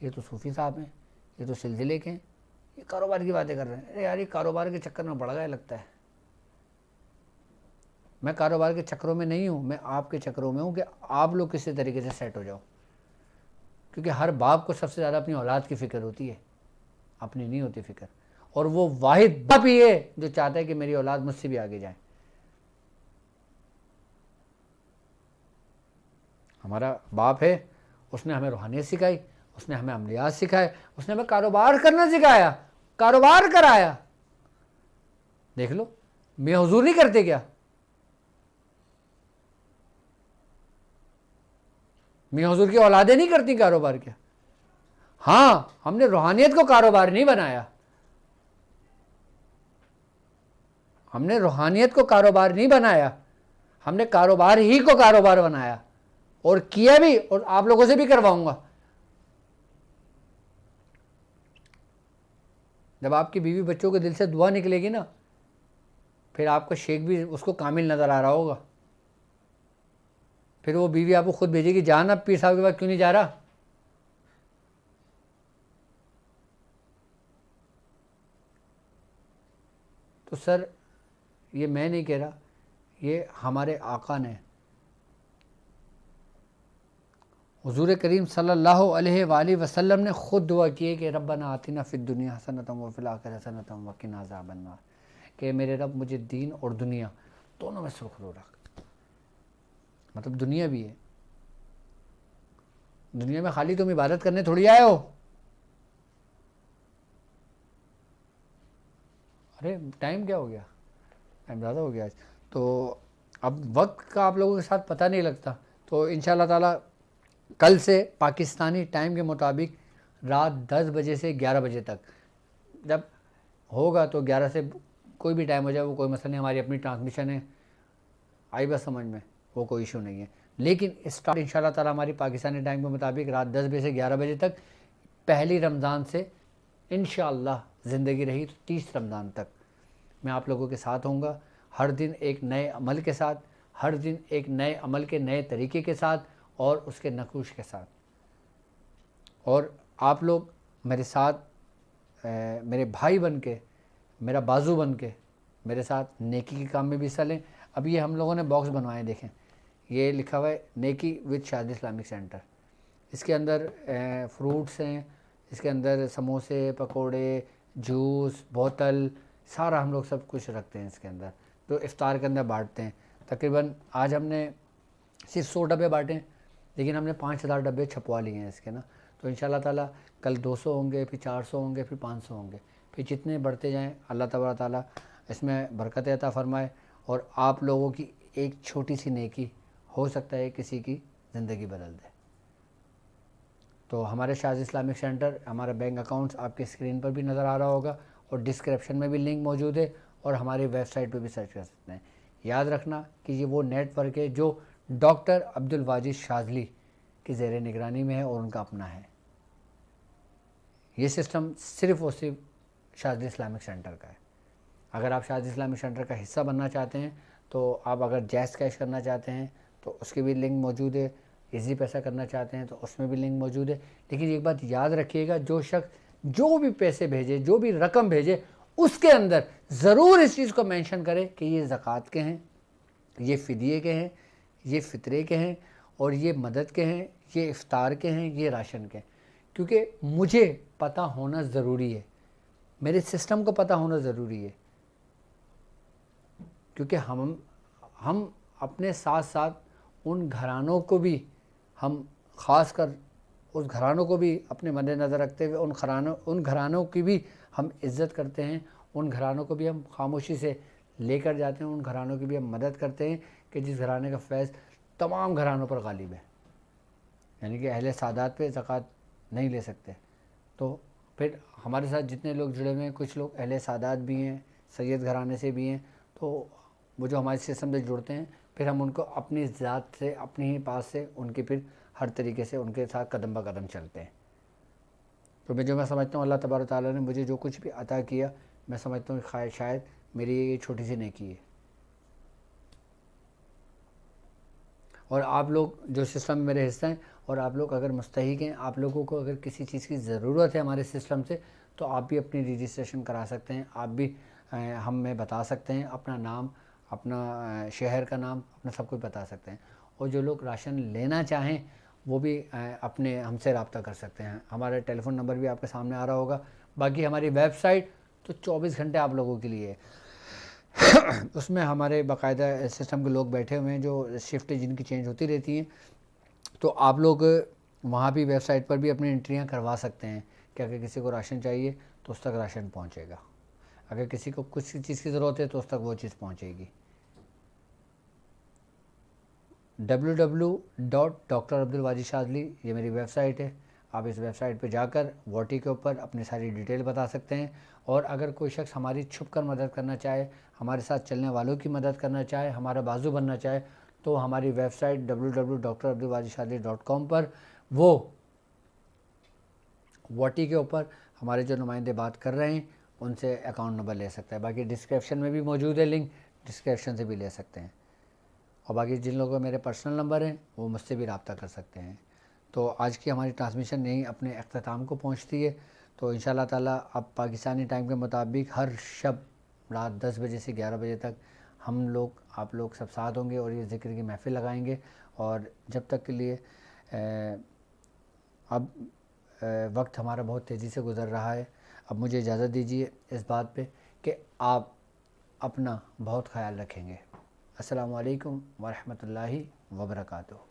ये तो सूफ़ी साहब हैं, ये तो सिलसिले के हैं, ये कारोबार की बातें कर रहे हैं। अरे यार, ये कारोबार के चक्कर में बढ़ गया लगता है। मैं कारोबार के चक्करों में नहीं हूँ, मैं आपके चक्करों में हूँ कि आप लोग किसी तरीके से सेट हो जाओ। क्योंकि हर बाप को सबसे ज़्यादा अपनी औलाद की फ़िक्र होती है, अपनी नहीं होती फ़िक्र। और वो वाहिद बाप ही है जो चाहता है कि मेरी औलाद मुझसे भी आगे जाए। हमारा बाप है, उसने हमें रूहानियत सिखाई, उसने हमें अमलियात सिखाए, उसने हमें कारोबार करना सिखाया, कारोबार कराया। देख लो, मियां हुजूर नहीं करते क्या? मियां हुजूर की औलादें नहीं करती कारोबार क्या? हाँ, हमने रूहानियत को कारोबार नहीं बनाया, हमने रूहानियत को कारोबार नहीं बनाया, हमने कारोबार ही को कारोबार बनाया, और किया भी, और आप लोगों से भी करवाऊंगा। जब आपकी बीवी बच्चों के दिल से दुआ निकलेगी ना, फिर आपका शेख भी उसको कामिल नज़र आ रहा होगा। फिर वो बीवी आपको खुद भेजेगी, जान अब पीर साहब के पास क्यों नहीं जा रहा? तो सर, ये मैं नहीं कह रहा, ये हमारे आका ने, हुजूर करीम सल्लल्लाहु अलैहि वसल्लम ने खुद दुआ की है कि रब्बना आतिना फिद दुनिया हसनतम व फिल आखिरति हसनतम व क़िना अज़ाबन्नार, कि मेरे रब मुझे दीन और दुनिया दोनों में सुरखरू रख। मतलब दुनिया भी है, दुनिया में खाली तुम इबादत करने थोड़ी आए हो। अरे टाइम क्या हो गया? टाइम ज़्यादा हो गया आज तो। अब वक्त का आप लोगों के साथ पता नहीं लगता। तो इंशाअल्लाह ताला कल से पाकिस्तानी टाइम के मुताबिक रात 10 बजे से 11 बजे तक, जब होगा तो 11 से कोई भी टाइम हो जाए, वो कोई मसला नहीं, हमारी अपनी ट्रांसमिशन है, आई बस समझ में, वो कोई इशू नहीं है। लेकिन स्टार्ट इंशाअल्लाह ताला हमारी पाकिस्तानी टाइम के मुताबिक रात 10 बजे से 11 बजे तक, पहली रमज़ान से इंशाअल्लाह ज़िंदगी रही तो 30 रमज़ान तक मैं आप लोगों के साथ होऊंगा। हर दिन एक नए अमल के साथ, हर दिन एक नए अमल के नए तरीके के साथ, और उसके नकूश के साथ। और आप लोग मेरे साथ, मेरे भाई बन के, मेरा बाजू बन के मेरे साथ नेकी के काम में भी हिस्सा लें। अब ये हम लोगों ने बॉक्स बनवाए, देखें, ये लिखा हुआ है नेकी विद शादी इस्लामिक सेंटर। इसके अंदर फ्रूट्स हैं, इसके अंदर समोसे, पकोड़े, जूस, बोतल, सारा हम लोग सब कुछ रखते हैं इसके अंदर, जो इफ्तार के अंदर बांटते हैं। तकरीबन आज हमने सिर्फ 100 डब्बे बांटे, लेकिन हमने 5000 डब्बे छपवा लिए हैं इसके ना। तो इंशाअल्लाह ताला कल 200 होंगे, फिर 400 होंगे, फिर 500 होंगे, फिर जितने बढ़ते जाएं अल्लाह तबारक ताला इसमें बरकत अता फ़रमाए। और आप लोगों की एक छोटी सी नेकी हो सकता है किसी की ज़िंदगी बदल दे। तो हमारे शाज़ इस्लामिक सेंटर, हमारा बैंक अकाउंट्स आपके स्क्रीन पर भी नज़र आ रहा होगा, और डिस्क्रिप्शन में भी लिंक मौजूद है, और हमारी वेबसाइट पर भी सर्च कर सकते हैं। याद रखना कि ये वो नेटवर्क है जो डॉक्टर अब्दुल वाजिद शाज़ली की ज़ेर निगरानी में है और उनका अपना है। ये सिस्टम सिर्फ़ और सिर्फ शाज़ली इस्लामिक सेंटर का है। अगर आप शाज़ली इस्लामिक सेंटर का हिस्सा बनना चाहते हैं, तो आप अगर जैज़ कैश करना चाहते हैं तो उसकी भी लिंक मौजूद है, इजी पैसा करना चाहते हैं तो उसमें भी लिंक मौजूद है। लेकिन एक बात याद रखिएगा, जो शख्स जो भी पैसे भेजे, जो भी रकम भेजे, उसके अंदर ज़रूर इस चीज़ को मेंशन करें कि ये ज़कात के हैं, ये फ़िदिये के हैं, ये फ़ितरे के हैं, और ये मदद के हैं, ये इफ़्तार के हैं, ये राशन के हैं। क्योंकि मुझे पता होना ज़रूरी है, मेरे सिस्टम को पता होना ज़रूरी है, क्योंकि हम अपने साथ साथ उन घरानों को भी, हम ख़ास कर उस घरानों को भी अपने मद्देनज़र रखते हुए उन घरानों की भी हम इज़्ज़त करते हैं, उन घरानों को भी हम खामोशी से लेकर जाते हैं, उन घरानों की भी हम मदद करते हैं कि जिस घराने का फैज़ तमाम घरानों पर गालिब है। यानी कि अहले सादात पे ज़कात नहीं ले सकते। तो फिर हमारे साथ जितने लोग जुड़े हुए हैं, कुछ लोग अहले सादात भी हैं, सैयद घराने से भी हैं, तो वो जो हमारे सिस्टम से जुड़ते हैं, फिर हम उनको अपनी ज़ात से, अपने ही पास से उनकी फिर हर तरीके से उनके साथ कदम ब कदम चलते हैं। तो मैं समझता हूँ अल्लाह तबारक ताला ने मुझे जो कुछ भी अता किया, मैं समझता हूँ शायद मेरी ये छोटी सी नेकी है। और आप लोग जो सिस्टम में मेरे हिस्सा हैं, और आप लोग अगर मुस्तहिक हैं, आप लोगों को अगर किसी चीज़ की ज़रूरत है हमारे सिस्टम से, तो आप भी अपनी रजिस्ट्रेशन करा सकते हैं। आप भी हमें बता सकते हैं अपना नाम, अपना शहर का नाम, अपना सब कुछ बता सकते हैं। और जो लोग राशन लेना चाहें वो भी अपने हमसे रब्ता कर सकते हैं। हमारा टेलीफ़ोन नंबर भी आपके सामने आ रहा होगा। बाकी हमारी वेबसाइट तो 24 घंटे आप लोगों के लिए है। उसमें हमारे बाकायदा सिस्टम के लोग बैठे हुए हैं जो शिफ्ट जिनकी चेंज होती रहती हैं। तो आप लोग वहाँ भी वेबसाइट पर भी अपनी एंट्रियाँ करवा सकते हैं कि अगर किसी को राशन चाहिए तो उस तक राशन पहुँचेगा, अगर किसी को कुछ चीज़ की ज़रूरत है तो उस तक वो चीज़ पहुँचेगी। www.drabdulwajid ये मेरी वेबसाइट है। आप इस वेबसाइट पे जाकर वोटी के ऊपर अपनी सारी डिटेल बता सकते हैं। और अगर कोई शख्स हमारी छुप कर मदद करना चाहे, हमारे साथ चलने वालों की मदद करना चाहे, हमारा बाजू बनना चाहे, तो हमारी वेबसाइट www.drabdulwajidshadli.com पर वो वोटी के ऊपर हमारे जो नुमाइंदे बात कर रहे हैं उनसे अकाउंट नंबर ले सकता है। बाकी डिस्क्रिप्शन में भी मौजूद है लिंक, डिस्क्रिप्शन से भी ले सकते हैं। और बाकी जिन लोगों का मेरे पर्सनल नंबर हैं वो मुझसे भी रब्ता कर सकते हैं। तो आज की हमारी ट्रांसमिशन यहीं अपने अख्ताम को पहुंचती है। तो इंशाल्लाह ताला अब पाकिस्तानी टाइम के मुताबिक हर शब रात 10 बजे से 11 बजे तक हम लोग, आप लोग सब साथ होंगे और ये ज़िक्र की महफ़िल लगाएंगे। और जब तक के लिए अब वक्त हमारा बहुत तेज़ी से गुज़र रहा है। अब मुझे इजाज़त दीजिए इस बात पे कि आप अपना बहुत ख़याल रखेंगे। अस्सलामु अलैकुम व रहमतुल्लाहि व बरकातुहू।